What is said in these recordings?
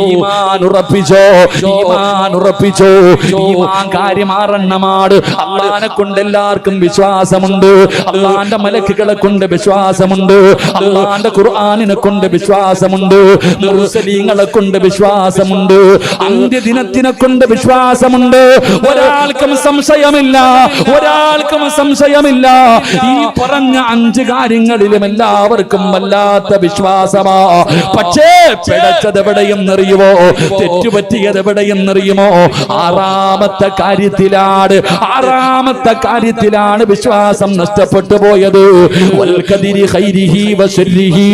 ഈമാൻ ഉറപ്പിച്ചോ, ഈമാൻ ഉറപ്പിച്ചോ. ഈമാൻ കാര്യം ആറെണ്ണമാണ്. അള്ളാനെ കൊണ്ട് എല്ലാവർക്കും വിശ്വാസമുണ്ട്, അള്ളാന്റെ മലക്കുകളെ കൊണ്ട് വിശ്വാസമുണ്ട്, അള്ളാന്റെ ഖുർആനിനെ കൊണ്ട് വിശ്വാസമുണ്ട്, മുർസലീങ്ങളെ കൊണ്ട് വിശ്വാസമുണ്ട്, അന്ത്യദിനത്തിനെ കൊണ്ട് വിശ്വാസമുണ്ട്. ഒരാൾക്കും സംശയമില്ല, ഒരാൾക്കും സംശയമില്ല. ഈ പറഞ്ഞ 5 കാര്യങ്ങളിലും എല്ലാവർക്കും വല്ലാത്ത വിശ്വാസമാ. പക്ഷേ പിഴച്ചത് എവിടെയെന്നറിയുമോ, തെറ്റുപറ്റിയത് എവിടെയെന്നറിയുമോ? ആറാമത്തെ കാര്യത്തിലാണ് വിശ്വാസം നഷ്ടപ്പെട്ടു പോയത്. വൽ ഖദരി ഖൈരിഹി വശർരിഹി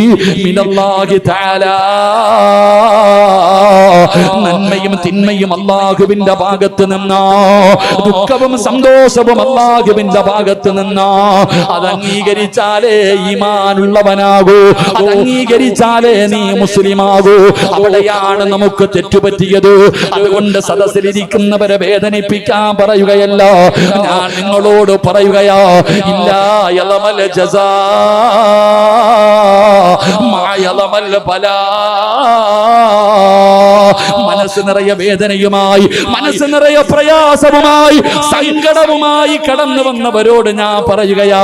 മിനല്ലാഹി തആല. നന്മയും തിന്മയും അല്ലാഹുവിന്റെ ഭാഗത്ത് നിന്നാ, ദുഃഖവും സന്തോഷവും അല്ലാഹുവിന്റെ ഭാഗത്ത് നിന്നാ. അത് അംഗീകരിച്ചാലേ ഈമാനുള്ളവനാകൂ, അത് അംഗീകരിച്ചാലേ നീ മുസ്ലിമാകൂ. അവിടെയാണ് നമുക്ക് തെറ്റുപറ്റിയത്. അതുകൊണ്ട് സദസ്സിലിരിക്കുന്നവരെ വേദനിപ്പിക്കാൻ പറയുകയല്ല, ഞാൻ നിങ്ങളോട് പറയുകയാ, ഇല്ലാ യലമൽ ജസാ മാ യലമൽ ബലാ. മനസ്സ് നിറയെ വേദനയുമായി, മനസ്സ് നിറയെ പ്രയാസവുമായി, സങ്കടവുമായി കടന്നു വന്നവരോട് ഞാൻ പറയുകയാ,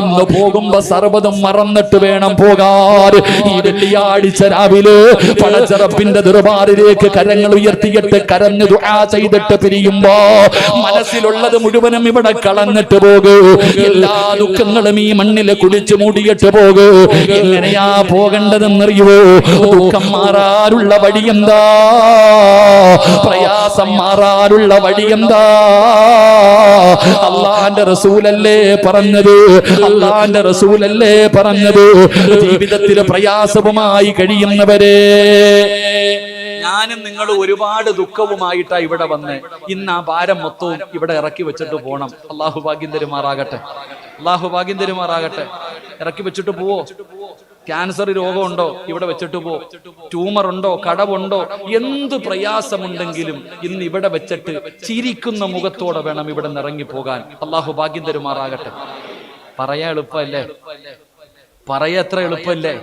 ഇന്ന് പോകുമ്പോ സർവ്വതും മറന്നിട്ട് വേണം പോകാൻ. ഈ വെള്ളിയാഴ്ച രാവിലെ പടച്ചറപ്പിന്റെ ദർബാറിലേക്ക് കരങ്ങൾ ഉയർത്തിയിട്ട് കരഞ്ഞു ദുആ ചെയ്തിട്ട് പിരിയുമ്പോ മനസ്സിലുള്ളത് മുഴുവനും ഇവിടെ കളഞ്ഞിട്ട് പോകൂ. എല്ലാ ദുഃഖങ്ങളും ഈ മണ്ണിൽ കുടിച്ചു മൂടിയിട്ട് പോകൂ. എങ്ങനെയാ പോകേണ്ടതെന്നറിയുവോ? ദുഃഖം മാറാനുള്ള വഴിയെന്താ? പ്രയാസം മാറാനുള്ള വഴിയെന്താ? അല്ലാഹുവിന്റെ റസൂലല്ലേ പറഞ്ഞത്, അല്ലാഹുവിന്റെ റസൂലല്ലേ പറഞ്ഞത്. ജീവിതത്തിൽ പ്രയാസവുമായി കഴിയുന്നവരെ, ഞാനും നിങ്ങൾ ഒരുപാട് ദുഃഖവുമായിട്ടാ ഇവിടെ വന്ന് ഇന്ന് ആ ഭാരം മൊത്തവും ഇവിടെ ഇറക്കി വെച്ചിട്ട് പോണം. അള്ളാഹു ഭാഗ്യം തരുമാറാകട്ടെ, അള്ളാഹു ഭാഗ്യം തരുമാറാകട്ടെ. ഇറക്കി വെച്ചിട്ട് പോവോ? ക്യാൻസർ രോഗമുണ്ടോ? ഇവിടെ വെച്ചിട്ട് പോ. ട്യൂമർ ഉണ്ടോ? കടവുണ്ടോ? എന്ത് പ്രയാസമുണ്ടെങ്കിലും ഇന്ന് ഇവിടെ വെച്ചിട്ട് ചിരിക്കുന്ന മുഖത്തോടെ വേണം ഇവിടെ നിന്ന് ഇറങ്ങിപ്പോകാൻ. അള്ളാഹു ഭാഗ്യം തരുമാറാകട്ടെ. പറയാൻ എളുപ്പമല്ലേ? പറയാൻ എത്ര എളുപ്പമല്ലേ?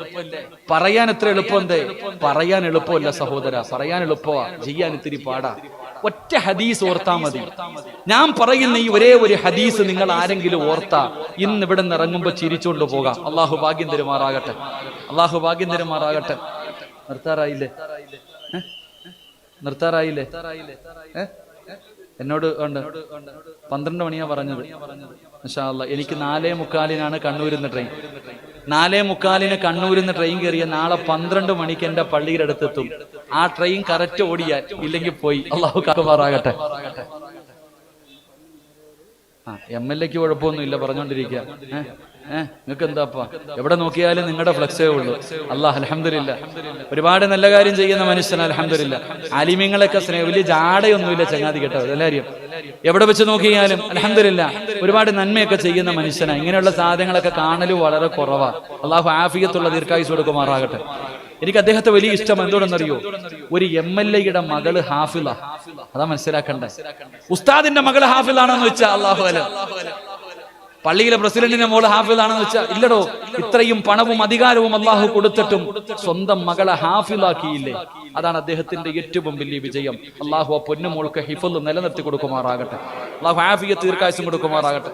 പറയാൻ എത്ര എളുപ്പമെന്തേ? പറയാൻ എളുപ്പമല്ല സഹോദര, പറയാൻ എളുപ്പമാ, ചെയ്യാൻ ഇത്തിരി പാടാ. ഒറ്റ ഹദീസ് ഓർത്താ മതി. ഞാൻ പറയുന്ന ഈ ഒരേ ഒരു ഹദീസ് നിങ്ങൾ ആരെങ്കിലും ഓർത്താ ഇന്ന് ഇവിടെ നിന്ന് ഇറങ്ങുമ്പോ ചിരിച്ചുകൊണ്ട് പോകാം. അള്ളാഹു ഭാഗ്യം തരുമാറാകട്ടെ, അള്ളാഹു ഭാഗ്യം തരുമാറാകട്ടെ. നിർത്താറായില്ലേ? നിർത്താറായില്ലേ? എന്നോട് ഉണ്ട് 12 മണിയാ പറഞ്ഞത്. മാഷാ അല്ലാഹ്. എനിക്ക് 4:45 കണ്ണൂരിന്ന് ട്രെയിൻ. 4:45 കണ്ണൂരിന്ന് ട്രെയിൻ കയറിയ നാളെ 12 മണിക്ക് എന്റെ പള്ളിയുടെ അടുത്തെത്തും. ആ ട്രെയിൻ കറക്റ്റ് ഓടിയാൽ, ഇല്ലെങ്കിൽ പോയി. അള്ളാഹു കാക്കുമാറാകട്ടെ. MLA ക്ക് കുഴപ്പമൊന്നുമില്ല, പറഞ്ഞോണ്ടിരിക്കുക. നിങ്ങൾക്ക് എന്താപ്പാ? എവിടെ നോക്കിയാലും നിങ്ങളുടെ ഫ്ലക്സേ ഉള്ളൂ. അല്ലാഹ് അൽഹംദുലില്ലാഹ്. ഒരുപാട് നല്ല കാര്യം ചെയ്യുന്ന മനുഷ്യൻ അൽഹംദുലില്ലാഹ്. ആലിമീങ്ങളൊക്കെ സ്നേഹം, വലിയ ജാടയൊന്നുമില്ല ചങ്ങാതി കേട്ടോ, എല്ലാവരും എവിടെ വെച്ച് നോക്കിയാലും അൽഹംദുലില്ലാഹ് ഒരുപാട് നന്മയൊക്കെ ചെയ്യുന്ന മനുഷ്യനാ. ഇങ്ങനെയുള്ള സാധനങ്ങളൊക്കെ കാണലും വളരെ കുറവാ. അള്ളാഹു ആഫിയത്തുള്ള ദീർഘായുസ്സ് കൊടുക്കുമാറാകട്ടെ. എനിക്ക് അദ്ദേഹത്തെ വലിയ ഇഷ്ടം എന്തുകൊണ്ടെന്നറിയോ? ഒരു MLA-യുടെ മകള് ഹാഫിള. അതാ മനസ്സിലാക്കണ്ടേ. ഉസ്താദിന്റെ മകള് ഹാഫിളാണെന്ന് വെച്ചാൽ അല്ലാഹു അല. പള്ളിയിലെ പ്രസിഡന്റിന്റെ മോള് ഹാഫിളാണെന്ന് വെച്ചാൽ ഇല്ലടോ. ഇത്രയും പണവും അധികാരവും അള്ളാഹു കൊടുത്തിട്ടും സ്വന്തം മകളെ ഹാഫിളാക്കിയില്ലേ? അതാണ് അദ്ദേഹത്തിന്റെ ഏറ്റവും വലിയ വിജയം. അള്ളാഹു ആ പൊന്നുമോൾക്ക് ഹിഫ്ള് നിലനിർത്തി കൊടുക്കുമാറാകട്ടെ. അള്ളാഹു ആഫിയത്ത് ദീർഘായുസ്സും കൊടുക്കുമാറാകട്ടെ.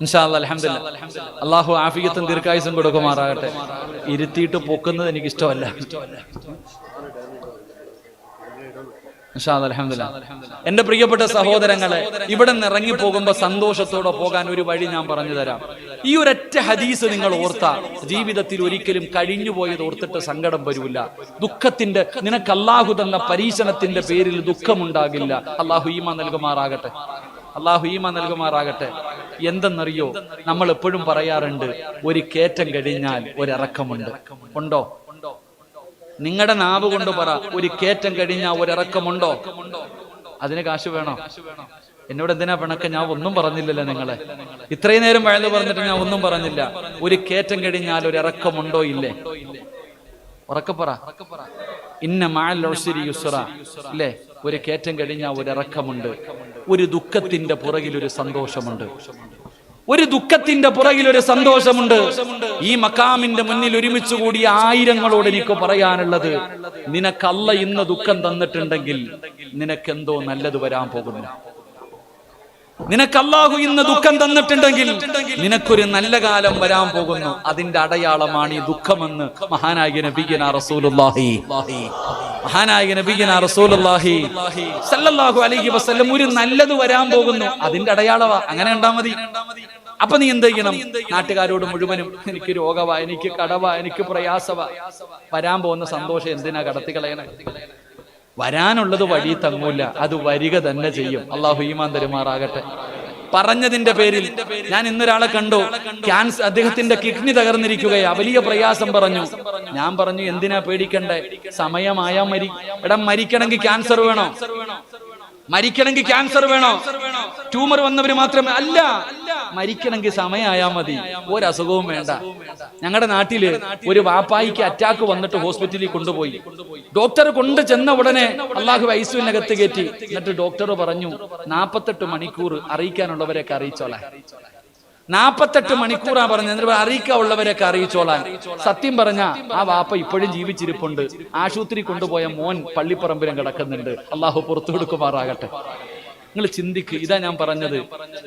ഇൻഷാ അല്ലാഹ് അൽഹംദുലില്ലാഹ്. അള്ളാഹു ആഫിയത്തും ദീർഘായുസ്സും കൊടുക്കുമാറാകട്ടെ. ഇരുത്തിയിട്ട് പൊക്കുന്നത് എനിക്ക് ഇഷ്ടമല്ല. എന്റെ പ്രിയപ്പെട്ട സഹോദരങ്ങളെ, ഇവിടെ നിന്ന് ഇറങ്ങി പോകുമ്പോ സന്തോഷത്തോടെ പോകാൻ ഒരു വഴി ഞാൻ പറഞ്ഞു തരാം. ഈ ഒരൊറ്റ ഹദീസ് നിങ്ങൾ ഓർത്താ ജീവിതത്തിൽ ഒരിക്കലും കഴിഞ്ഞു പോയത് ഓർത്തിട്ട് സങ്കടം വരില്ല. ദുഃഖത്തിന്റെ, നിനക്ക് അല്ലാഹു തന്ന പരീക്ഷണത്തിന്റെ പേരിൽ ദുഃഖമുണ്ടാകില്ല. അല്ലാഹു ഈമാൻ നൽകുമാറാകട്ടെ, അല്ലാഹു ഈമാൻ നൽകുമാറാകട്ടെ. എന്തെന്നറിയോ? നമ്മൾ എപ്പോഴും പറയാറുണ്ട്, ഒരു കയറ്റം കഴിഞ്ഞാൽ ഒരിറക്കമുണ്ട്. ഉണ്ടോ? നിങ്ങളുടെ നാവ് കൊണ്ട് പറ, ഒരു കയറ്റം കഴിഞ്ഞാൽ ഒരിറക്കമുണ്ടോ? അതിന് കാശ് വേണോ? എന്നോട് എന്തിനാ പിണക്കം? ഞാൻ ഒന്നും പറഞ്ഞില്ലല്ലോ നിങ്ങളെ. ഇത്രയും നേരം വയല് പറഞ്ഞിട്ട് ഞാൻ ഒന്നും പറഞ്ഞില്ല. ഒരു കയറ്റം കഴിഞ്ഞാൽ ഒരിറക്കമുണ്ടോ? ഇല്ലേ? ഉറക്കപ്പറ. ഇന്ന മഅൽ ഉസ്രി യുസ്റ. ഇല്ലേ? ഒരു കയറ്റം കഴിഞ്ഞാൽ ഒരിറക്കമുണ്ട്. ഒരു ദുഃഖത്തിന്റെ പുറകിൽ ഒരു സന്തോഷമുണ്ട്. ഒരു ദുഃഖത്തിന്റെ പുറകിൽ ഒരു സന്തോഷമുണ്ട്. ഈ മക്കാമിന്റെ മുന്നിൽ ഒരുമിച്ച് കൂടിയ ആയിരങ്ങളോട് എനിക്ക് പറയാനുള്ളത്, നിനക്ക് അല്ലാഹ് ഇന്ന് ദുഃഖം തന്നിട്ടുണ്ടെങ്കിൽ നിനക്കെന്തോ നല്ലത് വരാൻ പോകുന്നു. നിനക്ക് അല്ലാഹു ഇന്ന് ദുഃഖം തന്നിട്ടുണ്ടെങ്കിൽ നിനക്കൊരു നല്ല കാലം വരാൻ പോകുന്നു. അതിന്റെ അടയാളമാണ് ഈ ദുഃഖമെന്ന് മഹാനായ നബിയുനാ റസൂലുള്ളാഹി സല്ലല്ലാഹു അലൈഹി വസല്ലം ഒരു നല്ലത് വരാൻ പോകുന്നു, അതിന്റെ അടയാളവാ. അങ്ങനെ കണ്ടാ മതി. അപ്പൊ നീ എന്ത് ചെയ്യണം? നാട്ടുകാരോട് മുഴുവനും എനിക്ക് രോഗവാ, എനിക്ക് കടവാ, എനിക്ക് പ്രയാസവാ, വരാൻ പോകുന്ന സന്തോഷം എന്തിനാ കടത്തി കളയണേ? വരാനുള്ളത് വഴി തങ്ങൂല, അത് വരിക തന്നെ ചെയ്യും. അള്ളാഹു ഈമാൻ തരുമാറാകട്ടെ. പറഞ്ഞതിന്റെ പേരിൽ ഞാൻ ഇന്നൊരാളെ കണ്ടു, ക്യാൻസർ, അദ്ദേഹത്തിന്റെ കിഡ്നി തകർന്നിരിക്കുകയാ, വലിയ പ്രയാസം പറഞ്ഞു. ഞാൻ പറഞ്ഞു എന്തിനാ പേടിക്കണ്ടേ, സമയമായാ എടാ മരിക്കണമെങ്കിൽ ക്യാൻസർ വേണോ? മരിക്കണമെങ്കിൽ ക്യാൻസർ വേണോ? ട്യൂമർ വന്നവര് മാത്രമേ അല്ല, മരിക്കണമെങ്കിൽ സമയമായാ മതി, ഒരസുഖവും വേണ്ട. ഞങ്ങളുടെ നാട്ടില് ഒരു വാപ്പായിക്ക് അറ്റാക്ക് വന്നിട്ട് ഹോസ്പിറ്റലിൽ കൊണ്ടുപോയി. ഡോക്ടർ കൊണ്ട് ചെന്ന ഉടനെ അള്ളാഹു ഐസിയുവിനകത്ത് കയറ്റി. എന്നിട്ട് ഡോക്ടർ പറഞ്ഞു 48 മണിക്കൂർ അറിയിക്കാനുള്ളവരെയൊക്കെ അറിയിച്ചോളാൻ. 48 മണിക്കൂറാ പറഞ്ഞത്. എന്നിട്ട് അറിയിക്കാനുള്ളവരെയൊക്കെ അറിയിച്ചോളാൻ. സത്യം പറഞ്ഞ ആ വാപ്പ ഇപ്പോഴും ജീവിച്ചിരിപ്പുണ്ട്. ആശുപത്രി കൊണ്ടുപോയ മോൻ പള്ളിപ്പറമ്പിലും കിടക്കുന്നുണ്ട്. അള്ളാഹു പുറത്തു കൊടുക്കുമാറാകട്ടെ. നിങ്ങൾ ചിന്തിക്ക്, ഇതാ ഞാൻ പറഞ്ഞത്.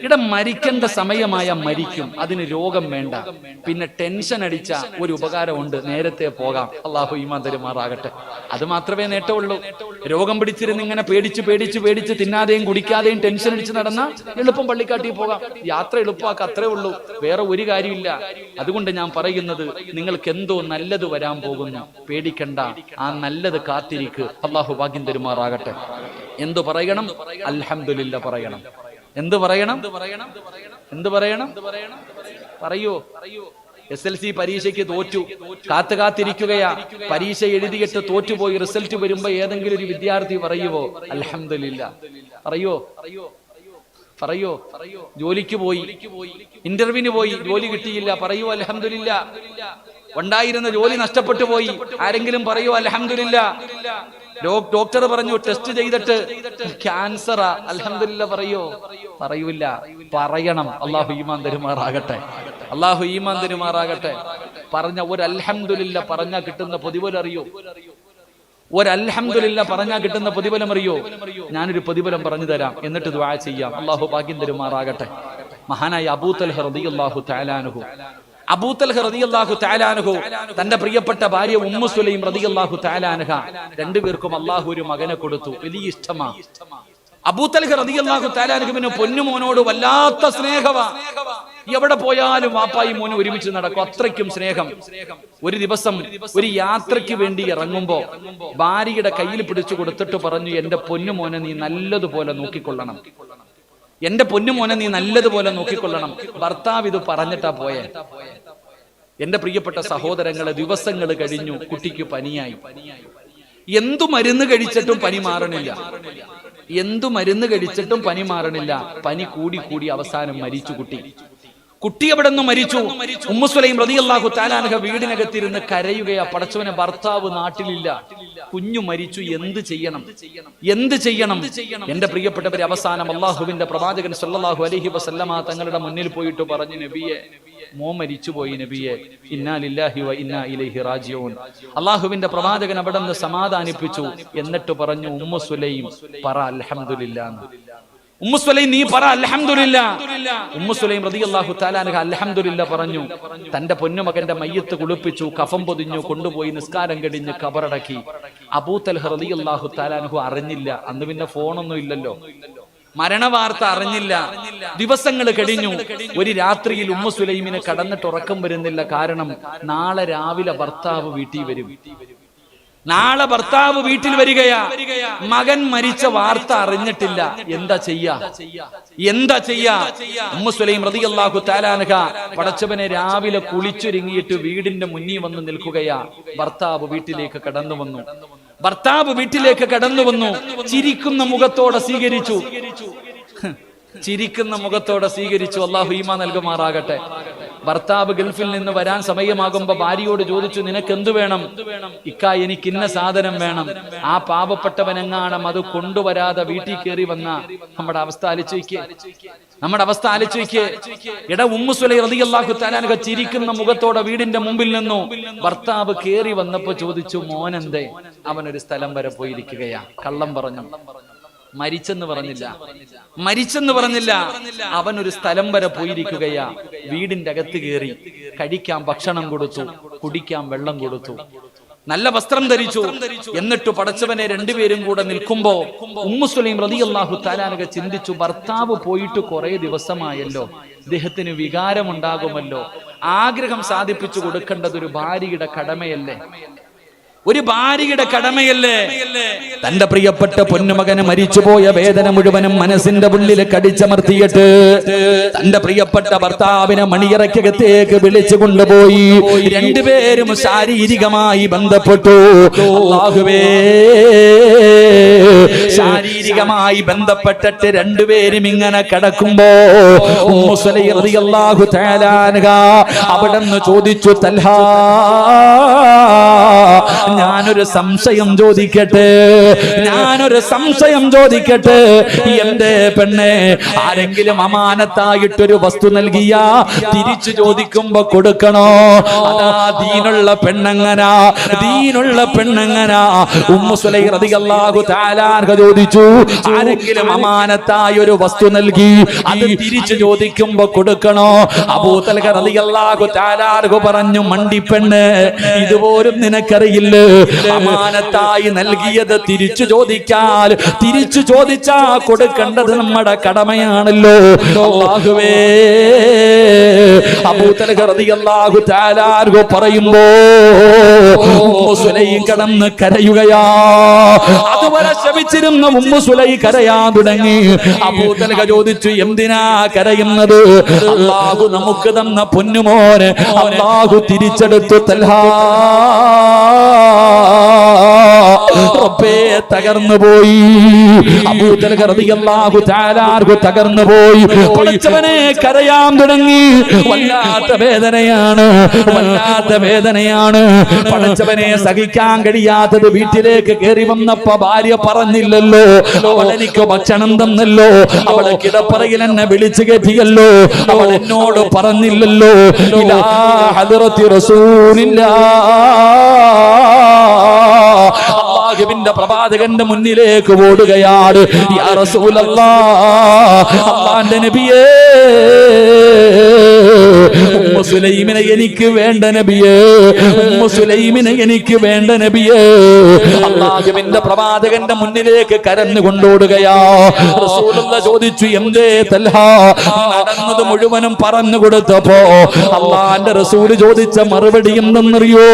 ഇവിടെ മരിക്കേണ്ട സമയമായ മരിക്കും, അതിന് രോഗം വേണ്ട. പിന്നെ ടെൻഷൻ അടിച്ച ഒരു ഉപകാരമുണ്ട്, നേരത്തെ പോകാം. അള്ളാഹു ഈമാൻ തരുമാറാകട്ടെ. അത് മാത്രമേ നേട്ടമുള്ളൂ. രോഗം പിടിച്ചിരുന്ന് ഇങ്ങനെ പേടിച്ച് പേടിച്ച് പേടിച്ച് തിന്നാതെയും കുടിക്കാതെയും ടെൻഷൻ അടിച്ച് നടന്ന എളുപ്പം പള്ളിക്കാട്ടി പോകാം. യാത്ര എളുപ്പമാക്കുക, അത്രേ ഉള്ളൂ, വേറെ ഒരു കാര്യമില്ല. അതുകൊണ്ട് ഞാൻ പറയുന്നത്, നിങ്ങൾക്ക് എന്തോ നല്ലത് വരാൻ പോകുന്നു, പേടിക്കണ്ട, ആ നല്ലത് കാത്തിരിക്ക്. അള്ളാഹു ഭാഗ്യം തരുമാറാകട്ടെ. എന്തു പറയണം? അൽഹംദുലില്ലാ പറയണം. എന്ത് പറയണം? എന്ത് പറയണം? പറയൂ. SLC പരീക്ഷയ്ക്ക് തോറ്റു, കാത്തിരിക്കുകയാ. പരീക്ഷ എഴുതിയിട്ട് തോറ്റുപോയി. റിസൾട്ട് വരുമ്പോ ഏതെങ്കിലും ഒരു വിദ്യാർത്ഥി പറയുവോ അൽഹംദുലില്ലാ? പറയോ? ജോലിക്ക് പോയി, ഇന്റർവ്യൂവിന് പോയി, ജോലി കിട്ടിയില്ല, പറയൂ അൽഹംദുലില്ലാ? ഉണ്ടായിരുന്ന ജോലി നഷ്ടപ്പെട്ടു പോയി, ആരെങ്കിലും പറയൂ അൽഹംദുലില്ലാ? ഡോക്ടർ പറഞ്ഞു ടെസ്റ്റ് ചെയ്തിട്ട് ക്യാൻസറാ, അൽഹംദുലില്ലാ പറയൂല? പറയണം. അള്ളാഹു ഈമാൻ തരുമാറാകട്ടെ. അള്ളാഹു ഈമാൻ തരുമാറാകട്ടെ. പറഞ്ഞ ഒരു അൽഹംദുലില്ലാ പറഞ്ഞാ കിട്ടുന്ന പ്രതിഫലം അറിയോ? ഒരു അൽഹംദുലില്ലാ പറഞ്ഞാ കിട്ടുന്ന പ്രതിഫലം അറിയോ? ഞാനൊരു പ്രതിഫലം പറഞ്ഞു തരാം, എന്നിട്ട് ദുആ ചെയ്യാം. അള്ളാഹു ഭാഗ്യം തരുമാറാകട്ടെ. മഹാനായ അബൂ തൽഹ റളിയല്ലാഹു തആല അൻഹു, അബൂ തൽഹ റളിയല്ലാഹു തആല അൻഹു തന്റെ പ്രിയപ്പെട്ട ഭാര്യ ഉമ്മു സുലൈം റളിയല്ലാഹു തആല അൻഹ, രണ്ടുപേർക്കും അല്ലാഹു ഒരു മകനെ കൊടുത്തു. വലിയ ഇഷ്ടമാ. അബൂ തൽഹ റളിയല്ലാഹു തആല അൻഹുവിന് പൊന്നുമോനോട് വല്ലാത്ത സ്നേഹമാ. എവിടെ പോയാലും വാപ്പായി മോനും ഒരുമിച്ച് നടക്കും, അത്രയ്ക്കും സ്നേഹം. ഒരു ദിവസം ഒരു യാത്രയ്ക്ക് വേണ്ടി ഇറങ്ങുമ്പോ ഭാര്യയുടെ കയ്യിൽ പിടിച്ചു കൊടുത്തിട്ട് പറഞ്ഞു, എന്റെ പൊന്നുമോനെ നീ നല്ലതുപോലെ നോക്കിക്കൊള്ളണം, എന്റെ പൊന്നുമോനെ നീ നല്ലതുപോലെ നോക്കിക്കൊള്ളണം. ഭർത്താവ് ഇത് പറഞ്ഞിട്ടാ പോയെ. എന്റെ പ്രിയപ്പെട്ട സഹോദരങ്ങളെ, ദിവസങ്ങൾ കഴിഞ്ഞു, കുട്ടിക്ക് പനിയായി. എന്തു മരുന്ന് കഴിച്ചിട്ടും പനി മാറണില്ല. പനി കൂടി അവസാനം മരിച്ചു കുട്ടി. എവിടെ നിന്ന് മരിച്ചു? ഉമ്മു സുലൈം റളിയല്ലാഹു തആല അൻഹ വീടിനകത്തിരുന്ന് കരയുകയാ. പടച്ചവനെ, ഭർത്താവ് നാട്ടിലില്ല, കുഞ്ഞു മരിച്ചു, എന്ത് ചെയ്യണം? എന്റെ പ്രിയപ്പെട്ടവരെ, അവസാനം അള്ളാഹുവിന്റെ പ്രവാചകൻ സല്ലല്ലാഹു അലൈഹി വസല്ലമ തങ്ങളുടെ മുന്നിൽ പോയിട്ട് പറഞ്ഞു, നബിയെ, മോൻ മരിച്ചുപോയി നബിയെ, ഇന്നാ ലില്ലാഹി വ ഇന്നാ ഇലൈഹി റാജിഊൻ. അള്ളാഹുവിന്റെ പ്രവാചകൻ അവിടെ നിന്ന് സമാധാനിപ്പിച്ചു. എന്നിട്ട് പറഞ്ഞു, ഉമ്മു സുലൈം പറ അൽഹംദുലില്ലാ. ഉമ്മു സുലൈം നീ പറ അൽഹംദുലില്ലാ. ഉമ്മു സുലൈം റളിയല്ലാഹു തആല അൻഹ അൽഹംദുലില്ലാ പറഞ്ഞു. തന്റെ പൊന്നുമകന്റെ മയ്യത്ത് കുളിപ്പിച്ചു, കഫം പൊതിഞ്ഞു, കൊണ്ടുപോയി നിസ്കാരം കഴിഞ്ഞ് ഖബറടക്കി. അബൂ തൽഹ റളിയല്ലാഹു തആല അൻഹു അറിഞ്ഞില്ല. അന്ന് പിന്നെ ഫോണൊന്നും ഇല്ലല്ലോ, മരണവാർത്ത അറിഞ്ഞില്ല. ദിവസങ്ങൾ കഴിഞ്ഞു. ഒരു രാത്രിയിൽ ഉമ്മു സുലൈമിന് കടന്നിട്ട് ഉറക്കം വരുന്നില്ല. കാരണം നാളെ രാവിലെ ഭർത്താവ് വീട്ടിൽ വരും. നാളെ ഭർത്താവ് വീട്ടിൽ വരികയാ. മകൻ മരിച്ച വാർത്ത അറിഞ്ഞിട്ടില്ല. എന്താ ചെയ്യാ? ഉമ്മു സുലൈം റളിയല്ലാഹു തആല അൻഹ പടച്ചവനെ രാവിലെ കുളിച്ചൊരുങ്ങിയിട്ട് വീടിന്റെ മുന്നിൽ വന്ന് നിൽക്കുകയാ. ഭർത്താവ് വീട്ടിലേക്ക് കടന്നു വന്നു. ചിരിക്കുന്ന മുഖത്തോടെ സ്വീകരിച്ചു. അല്ലാഹു ഈമാൻ നൽകുമാറാകട്ടെ. ഭർത്താവ് ഗൾഫിൽ നിന്ന് വരാൻ സമയമാകുമ്പോ ഭാര്യയോട് ചോദിച്ചു, നിനക്ക് എന്ത് വേണം? ഇക്ക, എനിക്ക് ഇന്ന സാധനം വേണം. ആ പാവപ്പെട്ടവനെങ്ങാണം അത് കൊണ്ടുവരാതെ വീട്ടിൽ കയറി വന്ന നമ്മുടെ അവസ്ഥ ആലോചിക്കുക. നമ്മുടെ അവസ്ഥ ആലോചിക്ക്. ഉമ്മു സുലൈം റളിയല്ലാഹു തആല അൻഹ ചിരിക്കുന്ന മുഖത്തോടെ വീടിന്റെ മുമ്പിൽ നിന്നു ഭർത്താവ് കേറി വന്നപ്പോ ചോദിച്ചു, മോനെന്തേ? അവനൊരു സ്ഥലം വരെ പോയിരിക്കുകയാ. കള്ളം പറഞ്ഞു, മരിച്ചെന്ന് പറഞ്ഞില്ല. അവനൊരു സ്ഥലം വരെ പോയിരിക്കുകയാ. വീടിന്റെ അകത്ത് കയറി കഴിക്കാൻ ഭക്ഷണം കൊടുത്തു, കുടിക്കാൻ വെള്ളം കൊടുത്തു, നല്ല വസ്ത്രം ധരിച്ചു. എന്നിട്ട് പടച്ചവനെ രണ്ടുപേരും കൂടെ നിൽക്കുമ്പോ ഉമ്മു സുലൈം റളിയല്ലാഹു തആല അൻഹ ചിന്തിച്ചു, ഭർത്താവ് പോയിട്ട് കുറെ ദിവസമായല്ലോ, ഇദ്ദേഹത്തിന് വികാരമുണ്ടാകുമല്ലോ, ആഗ്രഹം സാധിപ്പിച്ചു കൊടുക്കേണ്ടത് ഒരു ഭാര്യയുടെ കടമയല്ലേ? തന്റെ പ്രിയപ്പെട്ട പൊന്നുമകന് മരിച്ചുപോയ വേദന മുഴുവനും മനസ്സിന്റെ ഉള്ളിൽ കടിച്ചമർത്തിയിട്ട് തന്റെ പ്രിയപ്പെട്ട ഭർത്താവിനെ മണിയറയ്ക്കകത്തേക്ക് വിളിച്ചു കൊണ്ടുപോയി. രണ്ടുപേരും ശാരീരികമായി ബന്ധപ്പെട്ടു. അല്ലാഹുവേ, ശാരീരികമായി ബന്ധപ്പെട്ടിട്ട് രണ്ടുപേരും ഇങ്ങനെ കിടക്കുമ്പോ ഉമ്മു സുലൈം റളിയല്ലാഹു തആല അൻഹ അവിടെന്ന് ചോദിച്ചു, തൽഹാ, ഞാനൊരു സംശയം ചോദിക്കട്ടെ. എന്റെ പെണ്ണെ, ആരെങ്കിലും അമാനത്തായിട്ടൊരു വസ്തു നൽകിയാ തിരിച്ചു ചോദിക്കുമ്പോ കൊടുക്കണോ? അതാ ദീനുള്ള പെണ്ണങ്ങനാ. ഉമ്മു സുലൈം റളിയല്ലാഹു തആല അൻഹ ചോദിച്ചു, ആരെങ്കിലും അമാനത്തായി ഒരു വസ്തു നൽകി അത് തിരിച്ചു ചോദിക്കുമ്പോ കൊടുക്കണോ? അബൂ തൽഹ റളിയല്ലാഹു തആല അൻഹു പറഞ്ഞു, മണ്ടിപ്പെണ്ണ്, ഇതുപോലും നിനക്കറിയില്ല. അമാനത്തായി നൽകിയത് തിരിച്ചു ചോദിച്ചാ കൊടുക്കേണ്ടത് നമ്മുടെ കടമയാണല്ലോ. അല്ലാഹുവേ, അബൂ തൽഹ റളിയല്ലാഹു തആല അൻഹു പറയുമ്പോ ഉമ്മു സുലൈം കടന്ന് കരയുകയാ. അതുവരെ ശപിച്ചിരുന്ന ഉമ്മു സുലൈം കരയാൻ തുടങ്ങി. അബൂ തൽഹ ചോദിച്ചു, എന്തിനാ കരയുന്നത്? അല്ലാഹു നമുക്ക് തന്ന പൊന്നുമോനെ അല്ലാഹു തിരിച്ചെടുത്തു. തൽഹാ, റബ്ബേ, തകർന്നുപോയി. അബൂ തൽഹ റളിയല്ലാഹു തആല അൻഹു തകർന്നുപോയി. പടച്ചവനെ കരയാൻ തുടങ്ങി. വല്ലാത്ത വേദനയാണ്. പടച്ചവനെ സഹിക്കാൻ കഴിയാത്തത് വീട്ടിലേക്ക് കയറി വന്നപ്പോ ഭാര്യ പറഞ്ഞില്ലല്ലോ, അവൾ എനിക്ക് ഭക്ഷണം തന്നല്ലോ, അവളെ കിടപ്പറയിൽ എന്നെ വിളിച്ചു കയറ്റിയല്ലോ, അവൾ എന്നോട് പറഞ്ഞില്ലല്ലോ. ഇലാ ഹദ്റത്തി റസൂലില്ലാഹ്, അല്ലാഹുവിന്റെ പ്രവാചകന്റെ മുന്നിലേക്ക് ഓടുകയാണ്. യാ റസൂലല്ലാഹ്, അല്ലാഹുവിന്റെ നബിയേ, ഉമ്മു സുലൈമിനെ എനിക്ക് വേണ്ട നബിയേ. അല്ലാഹുവിന്റെ പ്രവാചകന്റെ മുന്നിലേക്ക് കരഞ്ഞു കൊണ്ടോടുകയാ. റസൂലുള്ളാഹി ചോദിച്ചു, എന്തേ തൽഹാ? നടന്നത് മുഴുവനും പറഞ്ഞു കൊടുത്തപ്പോ അല്ലാഹുവിന്റെ റസൂല് ചോദിച്ച മറുപടി എന്തെന്നറിയോ?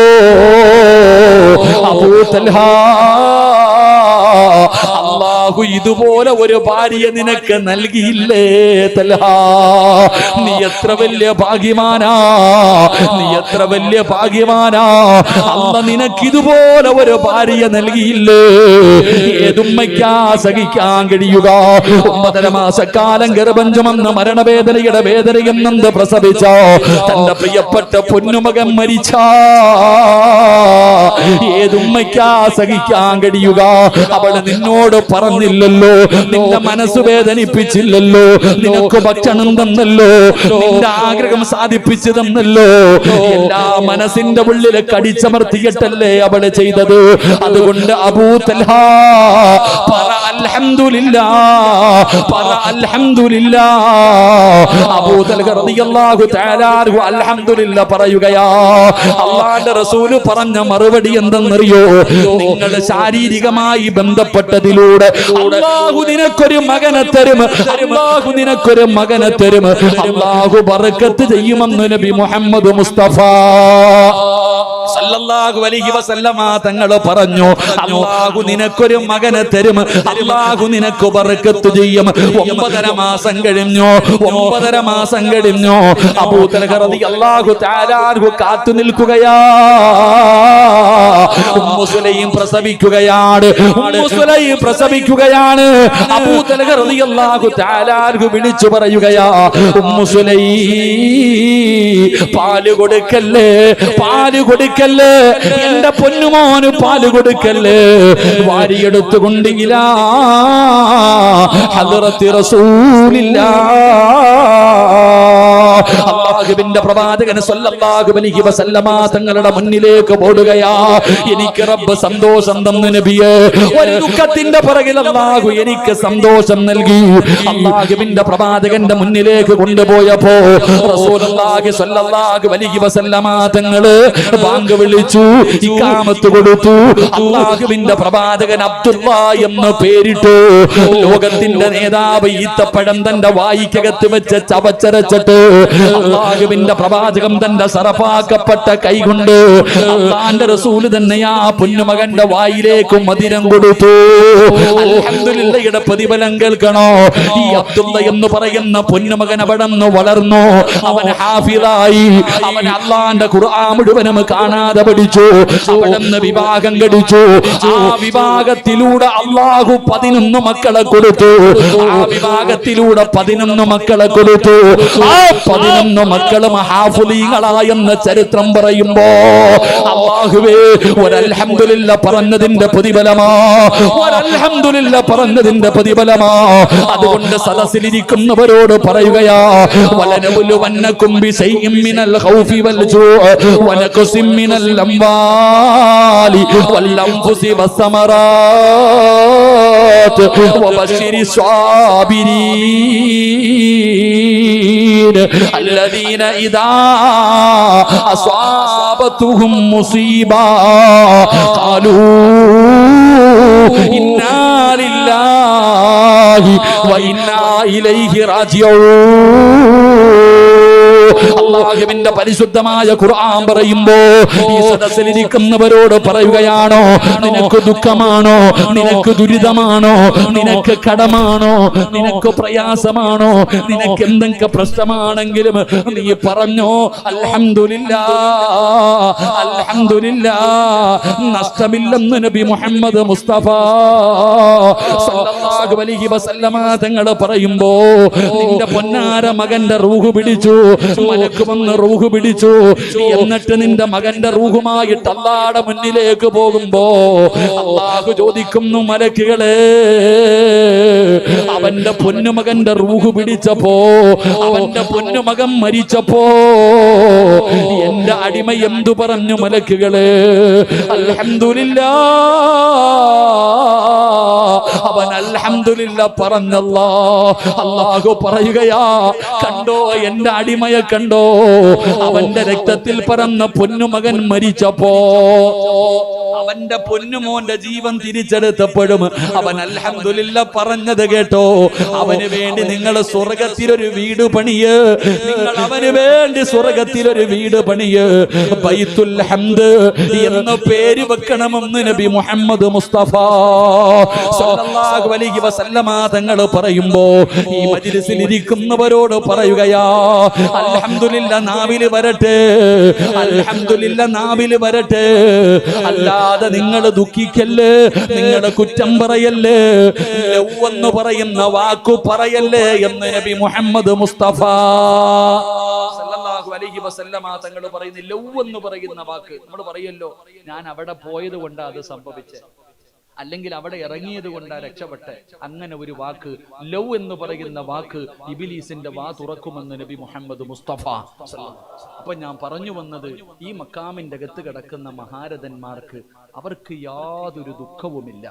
അബൂ തൽഹാ, അല്ലാഹു ഇതുപോലെ ഒരു ഭാര്യ നിനക്ക് നൽകിയില്ലേ തൽഹാ? നീ എത്ര വലിയ ഭാഗ്യവാനാ. അല്ലാഹു നിനക്ക് ഇതുപോലെ ഒരു ഭാര്യ നൽകിയില്ലേ? ഏതുമ്മയ്ക്കാ സഹിക്കാൻ കഴിയുക? 9.5 മാസക്കാലം ഗർഭം ചുമന്ന് മരണവേദനയുടെ വേദനയും നൊന്ത് പ്രസവിച്ച തന്റെ പ്രിയപ്പെട്ട പൊന്നുമകൻ മരിച്ച ഏതുമ്മയ്ക്കാ സഹിക്കാൻ കഴിയുക? അവള് നിന്നോട് പറഞ്ഞില്ലല്ലോ, നിന്റെ മനസ്സ് വേദനിപ്പിച്ചില്ലല്ലോ, നിനക്ക് ഭക്ഷണം തന്നല്ലോ, നിന്റെ ആഗ്രഹം സാധിപ്പിച്ചു തന്നല്ലോ. എല്ലാ മനസ്സിന്റെ ഉള്ളില് കടിച്ചമർത്തിയിട്ടല്ലേ അവള് ചെയ്തത്. അതുകൊണ്ട് അബൂ തൽഹാ, പറ അൽഹംദുലില്ലാഹ്. അബൂ തൽഹ റളിയല്ലാഹു തആല അൻഹു അൽഹംദുലില്ലാഹ് പറയുകയാ. അല്ലാഹുവിന്റെ റസൂല് പറഞ്ഞ മറുപടി എന്തെന്നറിയോ? നിങ്ങൾ ശാരീരികമായി ബന്ധപ്പെട്ടതിലൂടെ അല്ലാഹു നിനക്കൊരു മകനെ തരും. അല്ലാഹു ബറക്കത്ത് ചെയ്യുമെന്ന് നബി മുഹമ്മദ് മുസ്തഫ സല്ലല്ലാഹു അലൈഹി വസല്ലമ തങ്ങൾ പറഞ്ഞു. അല്ലാഹു നിനക്കൊരു മകനെ തരും, അല്ലാഹു നിനക്ക് ബറക്കത്ത് ചെയ്യും. 9.5 മാസം കഴിഞ്ഞു. അബൂ തൽഹ റളിയല്ലാഹു തആല അൻഹു കാത്തു നിൽക്കുകയാ. Ummu Sulaim പ്രസവിക്കുകയാണ്. അബൂ തൽഹ റളിയല്ലാഹു തആല അൻഹു വിളിച്ചു പറയുകയാ, ഉമ്മു സുലൈം, പാല് കൊടുക്കല്ലേ. കൊടുക്കല്ലേ, എന്റെ പൊന്നുമോന് പാല് കൊടുക്കല്ലേ. വാരിയെടുത്തുകൊണ്ട് ഇലാ ഹദ്റത്തി റസൂലില്ലാഹ്, അല്ലാഹുവിന്റെ പ്രവാചകൻ സ്വല്ലല്ലാഹു അലൈഹി വസല്ലമ തങ്ങളുടെ മുന്നിലേക്ക് ഓടുകയാ. എനിക്ക് റബ്ബ് സന്തോഷം തന്നു നബിയേ. ഒരു ദുഃഖത്തിന്റെ പുറകിൽ അല്ലാഹു എനിക്ക് സന്തോഷം നൽകി. അല്ലാഹുവിന്റെ പ്രവാചകന്റെ മുന്നിലേക്ക് കൊണ്ടുപോയപ്പോ റസൂലുള്ളാഹി സ്വല്ലല്ലാഹു അലൈഹി വസല്ലമ തങ്ങള് ബാങ്ക് വിളിച്ചു, ഇഖാമത്ത് കൊടുത്തു. അല്ലാഹുവിന്റെ പ്രവാചകൻ അബ്ദുള്ള എന്ന് പേരിട്ടു. ലോകത്തിന്റെ നേതാവ് ഈത്തപ്പഴം തന്റെ വായിക്കകത്ത് വെച്ച് ചവച്ചരച്ചിട്ട് അല്ലാഹുവിന്റെ പ്രവാചകം തന്റെ സറഫാക്കപ്പെട്ട കൈകൊണ്ട് അല്ലാഹുവിന്റെ റസൂൽ തന്നെയാ പൊന്നുമകന്റെ വായിലേക്ക് മധുരം കൊടുത്തു. അൽഹംദുലില്ലാഹയുടെ പ്രതിഫലം കേൾക്കണോ? ഈ അബ്ദുള്ള എന്ന് പറയുന്ന പൊന്നുമകൻ അവിടെ നിന്ന് വളർന്നു. അവൻ ഹാഫിളായി. അവൻ അല്ലാഹുവിന്റെ ഖുർആൻ മുഴുവനും കാണാതെ പഠിച്ചു. അവിടെ നിന്ന് വിവാഹം കഴിച്ചു. ആ വിവാഹത്തിലൂടെ അല്ലാഹു 11 മക്കളെ കൊടുത്തു. ആ വിവാഹത്തിലൂടെ 11 മക്കളെ കൊടുത്തു. ആ 11 മക്കളും ഹാഫിളീങ്ങളായെന്ന ചരിത്രം പറയുമ്പോ അല്ലാഹുവേ ഒരു അൽഹംദുലില്ലാ പറഞ്ഞതിന്റെ പ്രതിഫലമാ, ഒരു അൽഹംദുലില്ലാ പറഞ്ഞതിന്റെ പ്രതിഫലമാ. അതുകൊണ്ട് സദസ്സിലിരിക്കുന്നവരോട് പറയുകയാ, വലനബുലുവന്നകും ബിശൈഇൻ മിനൽ ഖൗഫി വൽ ജൂഅ് വനഖസിൻ മിനൽ അംവാലി വൽ അൻഫുസി വസ്സമറാത്ത് വബശ്ശിരി സ്വാബിരീൻ الذين إذا أصابتهم مصيبة قالوا إنا لله وإنا إليه راجعون. അല്ലാഹുവിന്റെ പരിശുദ്ധമായ ഖുർആൻ പറയുമ്പോ ഈ സദസ്സിലിരിക്കുന്നവരോട് പറയുകയാണോ, നിനക്ക് ദുഃഖമാണോ, നിനക്ക് ദുരിതമാണോ, നിനക്ക് കടമാണോ, നിനക്ക് പ്രയാസമാണോ, നിനക്ക് എന്തൊക്കെ പ്രശ്നമാണെങ്കിലും നീ പറഞ്ഞോ അൽഹംദുലില്ലാഹ്, അൽഹംദുലില്ലാഹ്. നഷ്ടമില്ലെന്ന് നബി മുഹമ്മദ് മുസ്തഫ സല്ലല്ലാഹു അലൈഹി വസല്ലമ തങ്ങൾ പറയുമ്പോ നിന്റെ പൊന്നാര മകന്റെ റൂഹ് പിടിച്ചു, മലക്ക് വന്ന് റൂഹ് പിടിച്ചു. എന്നിട്ട് നിന്റെ മകന്റെ റൂഹുമായിട്ട് അല്ലാഹുവിന്റെ മുന്നിലേക്ക് പോകുമ്പോ അല്ലാഹു ചോദിക്കുന്നു, മലക്കുകളെ അവന്റെ പൊന്നുമകന്റെ റൂഹ് പിടിച്ചപ്പോ, അവന്റെ പൊന്നുമകൻ മരിച്ചപ്പോ എന്റെ അടിമ എന്തു പറഞ്ഞു? മലക്കുകളെ അൽഹംദുലില്ലാഹ്, അവൻ അൽഹംദുലില്ലാ പറഞ്ഞല്ലോ. അല്ലാഹു പറയുകയാ, കണ്ടോ എന്റെ അടിമയെ കണ്ടോ? അവന്റെ രക്തത്തിൽ പറന്ന പൊന്നുമകൻ മരിച്ചപ്പോ അവന്റെ പൊന്നുമോന്റെ ജീവൻ തിരിച്ചെടുത്തപ്പോഴും അവൻ അൽഹംദുലില്ലാ പറഞ്ഞത് കേട്ടോ. അവന് വേണ്ടി നിങ്ങൾ സ്വർഗത്തിലൊരു വീട് പണിയ്, നിങ്ങൾ അവന് വേണ്ടി സ്വർഗത്തിലൊരു വീട് പണിയ്, ബൈത്തുൽ ഹംദ് എന്ന പേര് വെക്കണമെന്ന് നബി മുഹമ്മദ് മുസ്തഫ സല്ലല്ലാഹു അലൈഹി വസല്ലമ തങ്ങൾ പറയുമ്പോ ഈ മജ്ലിസിൽ ഇരിക്കുന്നവരോട് പറയുകയാ, അൽഹംദുലില്ലാ നാവിൽ വരട്ടെ, അൽഹംദുലില്ലാ നാവിൽ വരട്ടെ. അല്ലാതെ നിങ്ങൾ ദുഃഖിക്കല്ലേ, നിങ്ങൾ കുറ്റം പറയല്ലേ, ലൗ എന്ന് പറയുന്ന വാക്കു പറയല്ലേ എന്ന് നബി മുഹമ്മദ് മുസ്തഫ സല്ലല്ലാഹു അലൈഹി വസല്ലമ തങ്ങൾ പറയുന്ന ലൗ എന്ന് പറയുന്ന വാക്ക് നമ്മൾ പറയല്ലോ, ഞാൻ അവിടെ പോയത് കൊണ്ടാ അത് സംഭവിച്ചത്, അല്ലെങ്കിൽ അവിടെ ഇറങ്ങിയത് കൊണ്ടാ രക്ഷപ്പെട്ടെ. അങ്ങനെ ഒരു വാക്ക്, ലൗ എന്ന് പറയുന്ന വാക്ക് ഇബ്ലീസിന്റെ വാ തുറക്കുമെന്ന് നബി മുഹമ്മദ് മുസ്തഫ. അപ്പൊ ഞാൻ പറഞ്ഞു വന്നത്, ഈ മക്കാമിന്റെ അകത്ത് കിടക്കുന്ന മഹാരഥന്മാർക്ക് അവർക്ക് യാതൊരു ദുഃഖവുമില്ല.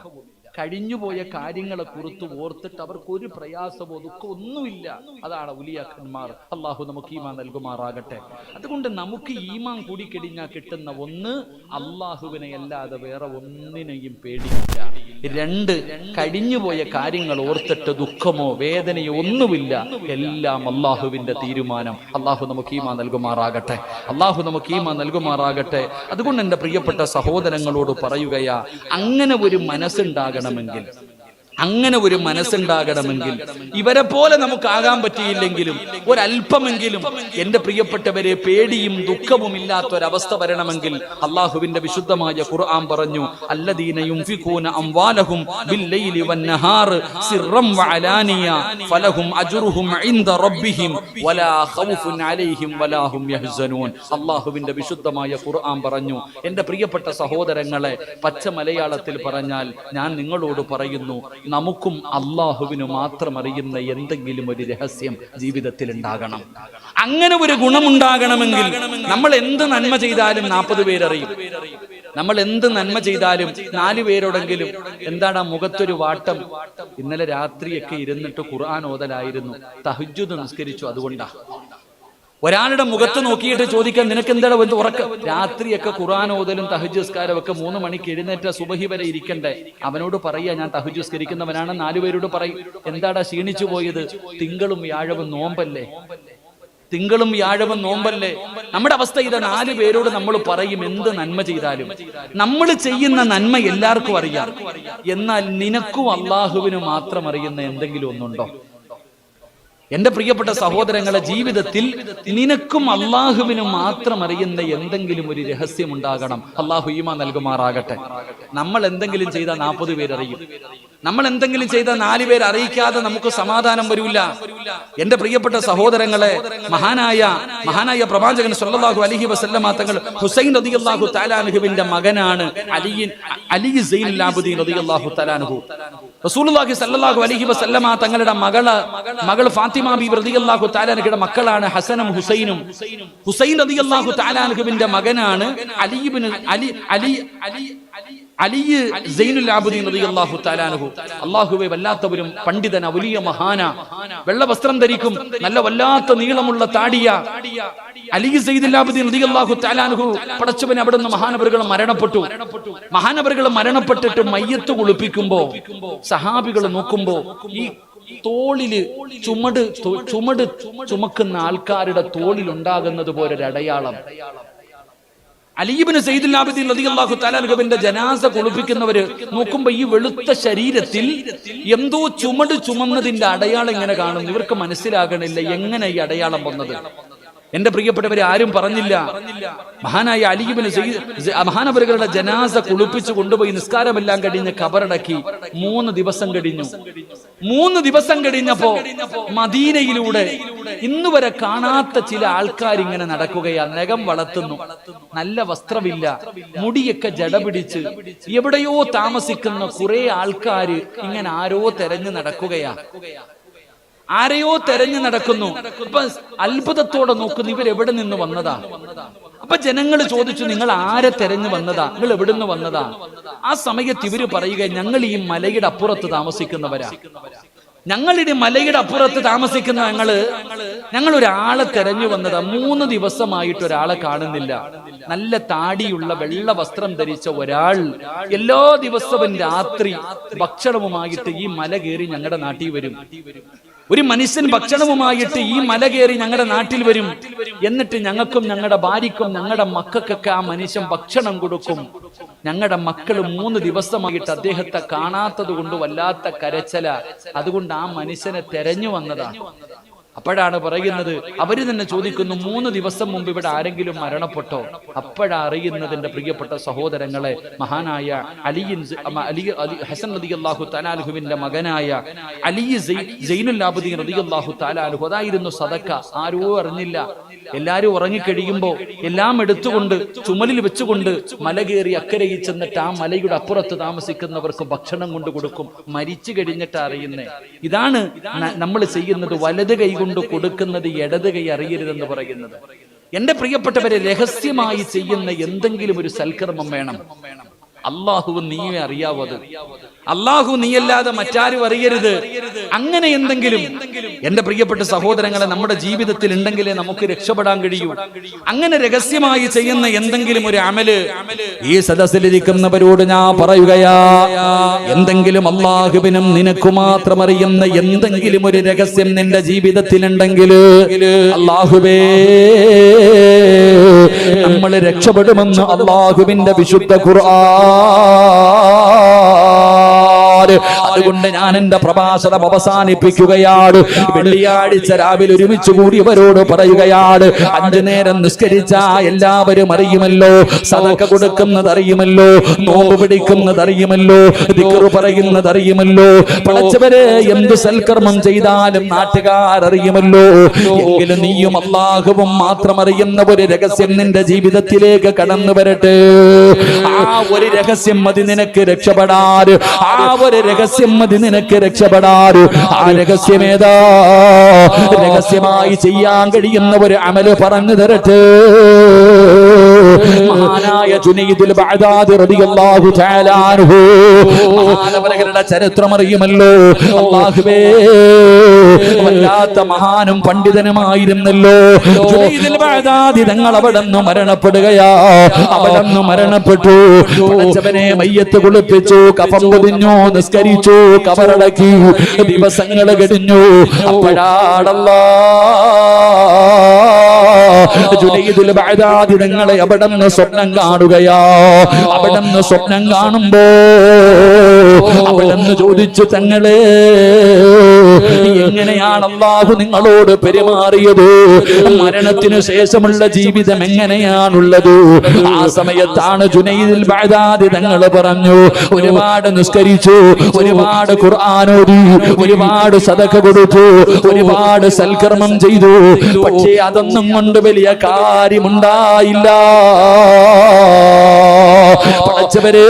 കഴിഞ്ഞുപോയ കാര്യങ്ങളെ കുറിച്ച് ഓർത്തിട്ട് അവർക്ക് ഒരു പ്രയാസമോ ദുഃഖമോ ഒന്നുമില്ല. അതാണ് ഉലിയാക്കന്മാർ. അള്ളാഹു നമുക്ക് ഈമാൻ നൽകുമാറാകട്ടെ. അതുകൊണ്ട് നമുക്ക് ഈമാൻ കൂടി കഴിഞ്ഞാൽ കിട്ടുന്ന ഒന്ന്, അള്ളാഹുവിനെ അല്ലാതെ വേറെ ഒന്നിനെയും പേടിയില്ല. 2, കഴിഞ്ഞുപോയ കാര്യങ്ങൾ ഓർത്തിട്ട് ദുഃഖമോ വേദനയോ ഒന്നുമില്ല. എല്ലാം അള്ളാഹുവിന്റെ തീരുമാനം. അള്ളാഹു നമുക്ക് ഈമാൻ നൽകുമാറാകട്ടെ, അള്ളാഹു നമുക്ക് ഈമാൻ നൽകുമാറാകട്ടെ. അതുകൊണ്ട് എൻ്റെ പ്രിയപ്പെട്ട സഹോദരങ്ങളോട് പറയുകയാ, അങ്ങനെ ഒരു മനസ്സുണ്ടാകണമെങ്കിൽ, അങ്ങനെ ഒരു മനസ്സുണ്ടാകണമെങ്കിൽ ഇവരെ പോലെ നമുക്കാകാൻ പറ്റിയില്ലെങ്കിലും ഒരല്പമെങ്കിലും എന്റെ പ്രിയപ്പെട്ടവരെ പേടിയും ദുഃഖവും ഇല്ലാത്ത ഒരവസ്ഥ വരണമെങ്കിൽ അള്ളാഹുവിന്റെ വിശുദ്ധമായ ഖുർആൻ പറഞ്ഞു, അല്ലദീന യുൻഫിഖൂന അംവാലഹും ബില്ലൈലി വന്നഹാർ സിർറൻ വഅലാനിയ ഫലഹും അജ്റുഹും ഇൻദ റബ്ബിഹിം വലാ ഖൗഫുൻ അലൈഹിം വലാ ഹും യഹ്സനൂൻ. അള്ളാഹുവിന്റെ വിശുദ്ധമായ ഖുർആൻ പറഞ്ഞു, എന്റെ പ്രിയപ്പെട്ട സഹോദരങ്ങളെ, പച്ച മലയാളത്തിൽ പറഞ്ഞാൽ ഞാൻ നിങ്ങളോട് പറയുന്നു, നമുക്കും അള്ളാഹുവിന് മാത്രം അറിയുന്ന എന്തെങ്കിലും ഒരു രഹസ്യം ജീവിതത്തിൽ ഉണ്ടാകണം. അങ്ങനെ ഒരു ഗുണമുണ്ടാകണമെങ്കിൽ നമ്മൾ എന്ത് നന്മ ചെയ്താലും 40 പേരറിയും. നമ്മൾ എന്ത് നന്മ ചെയ്താലും 4 പേരോടെങ്കിലും എന്താണ് മുഖത്തൊരു വാട്ടം, ഇന്നലെ രാത്രിയൊക്കെ ഇരുന്നിട്ട് ഖുർആൻ ഓതലായിരുന്നു, തഹജ്ജുദ് നിസ്കരിച്ചു, അതുകൊണ്ടാ. ഒരാളുടെ മുഖത്ത് നോക്കിയിട്ട് ചോദിക്കാൻ, നിനക്ക് എന്താണ് ഉറക്കം? രാത്രിയൊക്കെ ഖുർആൻ ഓതലും തഹജ്ജുദ് നിസ്കാരം ഒക്കെ 3 മണിക്ക് എഴുന്നേറ്റ സുബഹി വരെ ഇരിക്കണ്ടേ? അവനോട് പറയാ, ഞാൻ തഹജ്ജുദ് നിസ്കരിക്കുന്നവനാണ്. 4 പേരോട് പറയും, എന്താടാ ക്ഷീണിച്ചു പോയത്? തിങ്കളും വ്യാഴവും നോമ്പല്ലേ, തിങ്കളും വ്യാഴവും നോമ്പല്ലേ. നമ്മുടെ അവസ്ഥ ഇതാ. 4 പേരോട് നമ്മൾ പറയും എന്ത് നന്മ ചെയ്താലും. നമ്മൾ ചെയ്യുന്ന നന്മ എല്ലാവർക്കും അറിയാം, എന്നാൽ നിനക്കും അള്ളാഹുവിന് മാത്രം അറിയുന്ന എന്തെങ്കിലും ഒന്നുണ്ടോ? എന്റെ പ്രിയപ്പെട്ട സഹോദരങ്ങളെ, ജീവിതത്തിൽ നിനക്കും അള്ളാഹുവിനും മാത്രം അറിയുന്ന എന്തെങ്കിലും ഒരു രഹസ്യം ഉണ്ടാകണം. അള്ളാഹു ഈമാൻ നൽകുമാറാകട്ടെ. നമ്മൾ എന്തെങ്കിലും ചെയ്താൽ 40 പേരറിയും. നമ്മൾ എന്തെങ്കിലും ചെയ്താൽ 4 പേര് അറിയിക്കാതെ നമുക്ക് സമാധാനം വരില്ല. എന്റെ പ്രിയപ്പെട്ട സഹോദരങ്ങളെ, മഹാനായ പ്രവാചകൻ സല്ലല്ലാഹു അലൈഹി വസല്ലമ തങ്ങൾ ഹുസൈൻ റളിയല്ലാഹു തആല അൻഹുവിന്റെ മകനാണ് അലി സൈനുൽ ആബിദീൻ റളിയല്ലാഹു തആല അൻഹു. റസൂലുള്ളാഹി സല്ലല്ലാഹു അലൈഹി വസല്ലമ തങ്ങളുടെ മകൾ ഫാത്തിമ ബീവി റളിയല്ലാഹു തആല അൻഹയുടെ മക്കളാണ് ഹസനും ഹുസൈനും. ഹുസൈൻ റളിയല്ലാഹു തആല അൻഹുവിന്റെ മകനാണ് അലി സൈനുൽ ആബിദീൻ റളിയല്ലാഹു തആല അൻഹു. അല്ലാഹുവേ, വല്ലാത്തവരും പണ്ഡിതന, വലിയ മഹാന, വെള്ള വസ്ത്രം ധരിക്കും, നല്ല വല്ലാത്ത നീളമുള്ള താടിയ അലി സൈനുൽ ആബിദീൻ റളിയല്ലാഹു തആല അൻഹു. പടച്ചവനെ, അവിടുന്ന് മഹാനവറുകൾ മരണപ്പെട്ടു. മഹാനവറുകൾ മരണപ്പെട്ടിട്ട് മയ്യത്ത് കുളിപ്പിക്കുമ്പോ സഹാബികൾ നോക്കുമ്പോ ഈ തോളില് ചുമട് ചുമക്കുന്ന ആൾക്കാരുടെ തോളിൽ ഉണ്ടാകുന്നത് പോലെ ഒരു അടയാളം. അലി ഇബ്നു സയ്യിദുൽ ആബിദീൻ റളിയല്ലാഹു തആല അൻഹുവിന്റെ ജനാസ കുളിപ്പിക്കുന്നവര് നോക്കുമ്പോ ഈ വെളുത്ത ശരീരത്തിൽ എന്തോ ചുമന്നതിന്റെ അടയാളം ഇങ്ങനെ കാണുന്നു. ഇവർക്ക് മനസ്സിലാകണില്ല എങ്ങനെ ഈ അടയാളം വന്നത്. എന്റെ പ്രിയപ്പെട്ടവരെ, ആരും പറഞ്ഞില്ല. മഹാനായ അലി ഇബ്നു സയ്യിദ് മഹാനവറുകളുടെ ജനാസ കുളിപ്പിച്ചു കൊണ്ടുപോയി നിസ്കാരമെല്ലാം കഴിഞ്ഞ് ഖബറടക്കി. 3 ദിവസം കഴിഞ്ഞു. 3 ദിവസം കഴിഞ്ഞപ്പോ മദീനയിലൂടെ ഇന്നുവരെ കാണാത്ത ചില ആൾക്കാർ ഇങ്ങനെ നടക്കുകയാ. നഖം വളർത്തുന്നു, നല്ല വസ്ത്രമില്ല, മുടിയൊക്കെ ജട പിടിച്ച് എവിടെയോ താമസിക്കുന്ന കുറെ ആൾക്കാര് ഇങ്ങനെ ആരോ തെരഞ്ഞു നടക്കുകയാ. ആരെയോ തെരഞ്ഞു നടക്കുന്നു. അപ്പൊ അത്ഭുതത്തോടെ നോക്കുന്നു, ഇവരെവിടെ നിന്ന് വന്നതാ? അപ്പൊ ജനങ്ങൾ ചോദിച്ചു, നിങ്ങൾ ആരെ തെരഞ്ഞു വന്നതാ? നിങ്ങൾ എവിടുന്ന് വന്നതാ? ആ സമയത്ത് ഇവര് പറയുക, ഞങ്ങൾ ഈ മലയുടെ അപ്പുറത്ത് താമസിക്കുന്നവരാ. ഞങ്ങളുടെ മലയുടെ അപ്പുറത്ത് താമസിക്കുന്ന ഞങ്ങൾ ഒരാളെ തെരഞ്ഞു വന്നതാ. 3 ദിവസമായിട്ട് ഒരാളെ കാണുന്നില്ല. നല്ല താടിയുള്ള വെള്ള വസ്ത്രം ധരിച്ച ഒരാൾ എല്ലാ ദിവസവും രാത്രി ഭക്ഷണവുമായിട്ട് ഈ മല കയറി ഞങ്ങളുടെ നാട്ടിൽ വരും. ഒരു മനുഷ്യൻ ഭക്ഷണവുമായിട്ട് ഈ മല കയറി ഞങ്ങളുടെ നാട്ടിൽ വരും. എന്നിട്ട് ഞങ്ങൾക്കും ഞങ്ങളുടെ ഭാര്യക്കും ഞങ്ങളുടെ മക്കൾക്കൊക്കെ ആ മനുഷ്യൻ ഭക്ഷണം കൊടുക്കും. ഞങ്ങളുടെ മക്കള് 3 ദിവസമായിട്ട് അദ്ദേഹത്തെ കാണാത്തത് കൊണ്ട് വല്ലാത്ത കരച്ചല. അതുകൊണ്ട് ആ മനുഷ്യനെ തെരഞ്ഞു വന്നതാ. അപ്പോഴാണ് പറയുന്നത്, അവര് തന്നെ ചോദിക്കുന്നു, 3 ദിവസം മുമ്പ് ഇവിടെ ആരെങ്കിലും മരണപ്പെട്ടോ? അപ്പോഴാ അറിയുന്നതിന്റെ പ്രിയപ്പെട്ട സഹോദരങ്ങളെ, മഹാനായ ഹസൻ റളിയല്ലാഹു തആല അൻഹുവിന്റെ മകനായ അലി സൈനുൽ ആബിദീൻ റളിയല്ലാഹു തആല അൻഹു, അതായിരുന്നു സദക്ക. ആരോ അറിഞ്ഞില്ല. എല്ലാരും ഉറങ്ങിക്കഴിയുമ്പോ എല്ലാം എടുത്തുകൊണ്ട് ചുമലിൽ വെച്ചുകൊണ്ട് മല കയറി അക്കരയിൽ ചെന്നിട്ട് ആ മലയുടെ അപ്പുറത്ത് താമസിക്കുന്നവർക്ക് ഭക്ഷണം കൊണ്ട് കൊടുക്കും. മരിച്ചു കഴിഞ്ഞിട്ട് അറിയുന്നേ. ഇതാണ് നമ്മൾ ചെയ്യുന്നത്. വലത് കൈ കൊണ്ട് കൊടുക്കുന്നത് ഇടത് കൈ അറിയരുതെന്ന് പറയുന്നത്. എന്റെ പ്രിയപ്പെട്ടവരെ, രഹസ്യമായി ചെയ്യുന്ന എന്തെങ്കിലും ഒരു സൽക്കർമ്മം വേണം. അള്ളാഹു നീയെ അറിയാവൂ. അത് അള്ളാഹു നീയല്ലാതെ മറ്റാരും അറിയരുത്. അങ്ങനെ എന്തെങ്കിലും എന്റെ പ്രിയപ്പെട്ട സഹോദരങ്ങളെ നമ്മുടെ ജീവിതത്തിൽ ഉണ്ടെങ്കിലേ നമുക്ക് രക്ഷപ്പെടാൻ കഴിയൂ. അങ്ങനെ രഹസ്യമായി ചെയ്യുന്ന എന്തെങ്കിലും ഒരു അമല് ഈ സദസ്സിലിരിക്കുന്നവരോട് ഞാൻ പറയുകയാ, എന്തെങ്കിലും അള്ളാഹുവിനും നിനക്ക് മാത്രം അറിയുന്ന എന്തെങ്കിലും ഒരു രഹസ്യം നിന്റെ ജീവിതത്തിൽ ഉണ്ടെങ്കിൽ അള്ളാഹുവേ, നമ്മൾ രക്ഷപ്പെടുമെന്ന് അള്ളാഹുവിന്റെ വിശുദ്ധ ഖുർആൻ. അതുകൊണ്ട് ഞാൻ എന്റെ പ്രഭാഷണം അവസാനിപ്പിക്കുകയാണ്. വെള്ളിയാഴ്ച രാവിലെ ഒരുമിച്ച് കൂടിയവരോട് പറയുകയാണ്, 5 നേരം നിസ്കരിച്ച എല്ലാവരും അറിയുമല്ലോ, സദഖ കൊടുക്കുന്നത് അറിയുമല്ലോ, നോമ്പ് പിടിക്കുന്നത് അറിയുമല്ലോ, ദിക്റ് പറയുന്നത് അറിയുമല്ലോ, പടച്ചവരെ എന്ത് സൽക്കർമ്മം ചെയ്താലും നാട്ടുകാർ അറിയുമല്ലോ. എങ്കിലും നീയും അല്ലാഹുവും മാത്രം അറിയുന്ന ഒരു രഹസ്യം നിന്റെ ജീവിതത്തിലേക്ക് കടന്നു വരട്ടെ. ആ ഒരു രഹസ്യം മതി നിനക്ക് രക്ഷപ്പെടാൻ. ആ ഒരു രഹസ്യം മതി നിനക്ക് രക്ഷപ്പെടാൻ. ആ രഹസ്യമേതാ? രഹസ്യമായി ചെയ്യാൻ കഴിയുന്ന ഒരു അമല് പറഞ്ഞു തരട്ടെ. മഹാനായ ജുനൈദുൽ ബഅദാദി റളിയല്ലാഹു തആല അൻഹു, മഹാനവരുടെ ചരിത്രം അറിയുമല്ലോ. അല്ലാഹുവേ, വല്ലാത്ത മഹാനും പണ്ഡിതനുമായിരുന്നല്ലോ ജുനൈദുൽ ബഅദാദി. തങ്ങൾ അവിടുന്ന് മരണപ്പെടുകയാ. അവിടുന്ന് മരണപ്പെട്ടു. പടച്ചവനെ മയ്യത്ത് കുളിപ്പിച്ചു, കഫൻ പൊതിഞ്ഞു, നിസ്കരിച്ചു, കബറടക്കി. ദിവസങ്ങൾ കഴിഞ്ഞു. അപ്പോഴാണല്ലോ ജുനൈദുൽ ബഅദാദി തങ്ങളെ അവിടുന്ന് സ്വപ്നം കാണുകയാ. അവിടുന്ന് സ്വപ്നം കാണുമ്പോ അവിടുന്ന് ചോദിച്ചു, തങ്ങളെ എങ്ങനെയാണ് അല്ലാഹു നിങ്ങളോട് പെരുമാറിയത്? മരണത്തിനു ശേഷമുള്ള ജീവിതം എങ്ങനെയാണുള്ളത്? ആ സമയത്താണ് ജുനൈദുൽ ബഅദാദി തങ്ങൾ പറഞ്ഞു, ഒരുപാട് നിസ്കരിച്ചു, ഒരുപാട് ഖുർആൻ ഓതി, ഒരുപാട് സദഖ കൊടുത്തു, ഒരുപാട് സൽക്കർമ്മം ചെയ്തു. പക്ഷേ അതൊന്നും കൊണ്ട് വലിയ കാര്യമുണ്ടായില്ല. പടച്ചവരെ,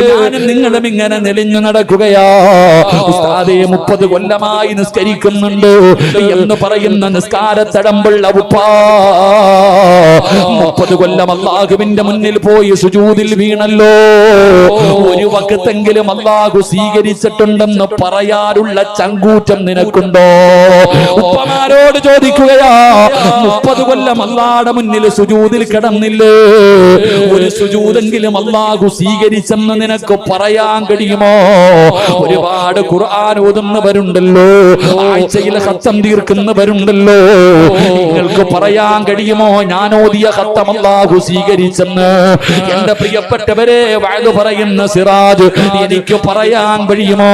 ഞാനും നിങ്ങളും ഇങ്ങനെ നെളിഞ്ഞു നടക്കുകയാ. ഉസ്താദേ 30 കൊല്ലമായി നിസ്കരിക്കുന്നുണ്ട് എന്ന് പറയുന്ന നിസ്കാരത്തടമ്പുള്ള ഉപ്പാ 30 കൊല്ലം അല്ലാഹുവിന്റെ മുന്നിൽ പോയി സുജൂദിൽ വീണല്ലോ. ഒരു വഖത്തെങ്കിലും അല്ലാഹു സ്വീകരിച്ചിട്ടുണ്ടെന്ന് പറയാനുള്ള ചങ്കൂറ്റം നിനക്കുണ്ടോ? ഉപ്പമാരോട് ചോദിക്കുകയാ, 30 കൊല്ലം അല്ലാഹുവിന്റെ മുന്നിൽ സുജൂദിൽ കിടന്നില്ലേ? ഒരു സുജൂദെങ്കിലും അല്ലാഹു സ്വീകരിച്ചെന്ന് നിനക്ക് പറയാൻ കഴിയുമോ? ഒരുപാട് ഖുർആൻ ഓതുന്നവരുണ്ടല്ലോ, ആഴ്ചയിൽ ഖത്തം തീർക്കുന്നവരുണ്ടല്ലോ. നിങ്ങൾക്ക് പറയാൻ കഴിയുമോ ഞാൻ ഓതിയ ഖത്തം അല്ലാഹു സ്വീകരിച്ചെന്ന്? എന്റെ പ്രിയപ്പെട്ടവരെ, വഅദ് പറയുന്ന സിറാജ്, എനിക്ക് പറയാൻ കഴിയുമോ?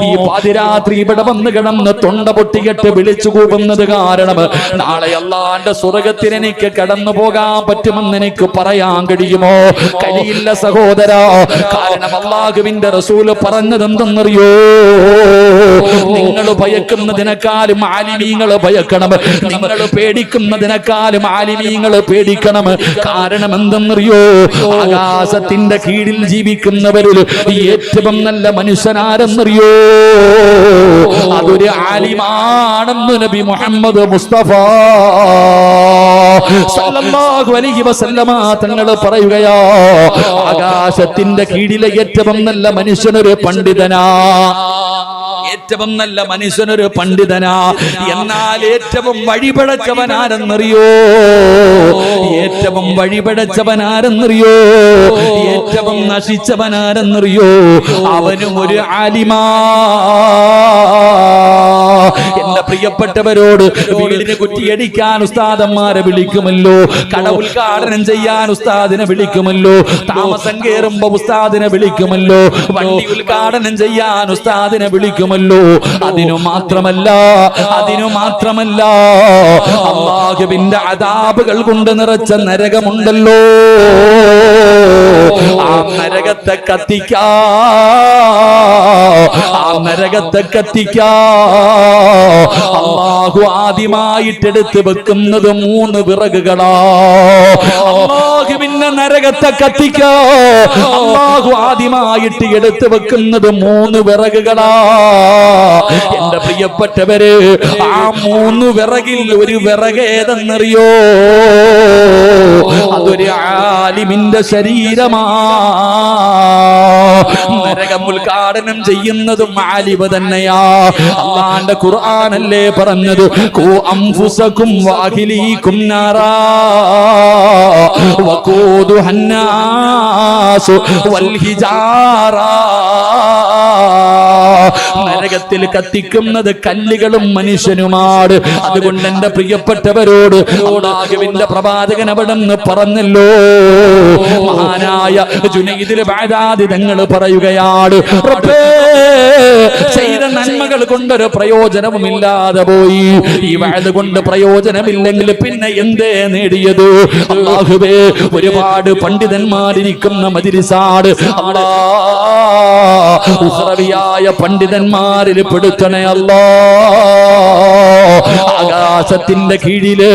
ഈ പാതിരാത്രി ഇവിടെ വന്ന് കിടന്ന് തൊണ്ട പൊട്ടിയിട്ട് വിളിച്ചു കൂവുന്നത് കാരണം നാളെ അല്ലാഹുവിന്റെ സ്വർഗ്ഗത്തിൽ എനിക്ക് കടന്നു പോകാൻ പറ്റുമെന്ന് എനിക്ക് പറയാൻ കഴിയുമോ? കഴിയില്ല സഹോദരാ. കാരണം അല്ലാഹുവിന്റെ റസൂൽ പറഞ്ഞത് എന്തെന്നറിയോ? നിങ്ങൾ ഭയക്കുന്നതിനേക്കാളും ആലിമീങ്ങൾ ഭയക്കണം, നിങ്ങൾ പേടിക്കുന്നതിനേക്കാളും ആലിമീങ്ങൾ പേടിക്കണം. കാരണം എന്തെന്നറിയോ? ആകാശത്തിന്റെ കീഴിൽ ജീവിക്കുന്നവരിൽ ഏറ്റവും നല്ല മനുഷ്യനാരെന്നറിയോ? അതൊരു ആലിമാണെന്ന് നബി മുഹമ്മദ് മുസ്തഫ സല്ലല്ലാഹു അലൈഹി വസല്ലമ തങ്ങൾ പറയുകയാ. ആകാശത്തിന്റെ കീഴിലെ ഏറ്റവും നല്ല മനുഷ്യനൊരു പണ്ഡിതനാ. ഏറ്റവും നല്ല മനുഷ്യനൊരു പണ്ഡിതനാ. എന്നാൽ ഏറ്റവും വഴിപടച്ചവനാരെന്നറിയോ? ഏറ്റവും വഴിപടച്ചവനാരെന്നറിയോ? ഏറ്റവും നശിച്ചവനാരെന്നറിയോ? അവനും ഒരു ആലിമാ. എന്റെ പ്രിയപ്പെട്ടവരോട്, വീടിന് കുറ്റിയടിക്കാൻ ഉസ്താദന്മാരെ വിളിക്കുമല്ലോ, കട ഉദ്ഘാടനം ചെയ്യാൻ ഉസ്താദിനെ വിളിക്കുമല്ലോ, താമസം കേറുമ്പോ ഉസ്താദിനെ വിളിക്കുമല്ലോ, വണ്ടി ഉദ്ഘാടനം ചെയ്യാൻ ഉസ്താദിനെ വിളിക്കുമല്ലോ. അതിനു മാത്രമല്ല അല്ലാഹുവിന്റെ അദാബുകൾ കൊണ്ട് നിറച്ച നരകമുണ്ടല്ലോ. ആ നരകത്തെ കത്തിക്കാ, അല്ലാഹു ആദ്യമായിട്ടെടുത്ത് വെക്കുന്നത് 3 വിറകുകളാ. അല്ലാഹുവിന്റെ നരകത്തെ കത്തിക്കാ അല്ലാഹു ആദ്യമായിട്ട് എടുത്ത് വെക്കുന്നത് 3 വിറകുകളാ. എന്റെ പ്രിയപ്പെട്ടവര്, ആ 3 വിറകിൽ ഒരു വിറക് ഏതെന്നറിയോ? അതൊരു ആലിമിന്റെ ശരീരമാ. നരകം ഉദ്ഘാടനം ചെയ്യുന്നതും ആലിമ് തന്നെയാ. അല്ലാഹുവിന്റെ ഖുർആനല്ലേ പറഞ്ഞത്, ഖു അൻഫുസകും വഅഹ്ലീകും നാറാ വഖൂദുഹൻ നാസു വൽ ഹിജാറാ. നരകത്തിൽ കത്തിക്കുന്നത് കല്ലുകളും മനുഷ്യനുമാണ്. അതുകൊണ്ട് എന്റെ പ്രിയപ്പെട്ടവരോട് അല്ലാഹുവിന്റെ പ്രവാചകൻ അവിടെന്ന് പറഞ്ഞല്ലോ. മഹാനായ ജുനൈദുൽ ബഅദാദി തങ്ങൾ പറയുകയാണ്, റബ്ബേ കൊണ്ടൊരു പ്രയോജനവുമില്ലാതെ പോയി. ഈ വഅദ് കൊണ്ട് പ്രയോജനമില്ലെങ്കിൽ പിന്നെ എന്തേ നേടിയത്? അല്ലാഹുവേ, ഒരുപാട് പണ്ഡിതന്മാരിരിക്കുന്ന മജ്‌ലിസാണ്. അല്ലാഹ് ഉഖ്റവിയായ പണ്ഡിതന്മാരിൽ പെടുത്തണേ അല്ലാഹ്. ആകാശത്തിന്റെ കീഴില്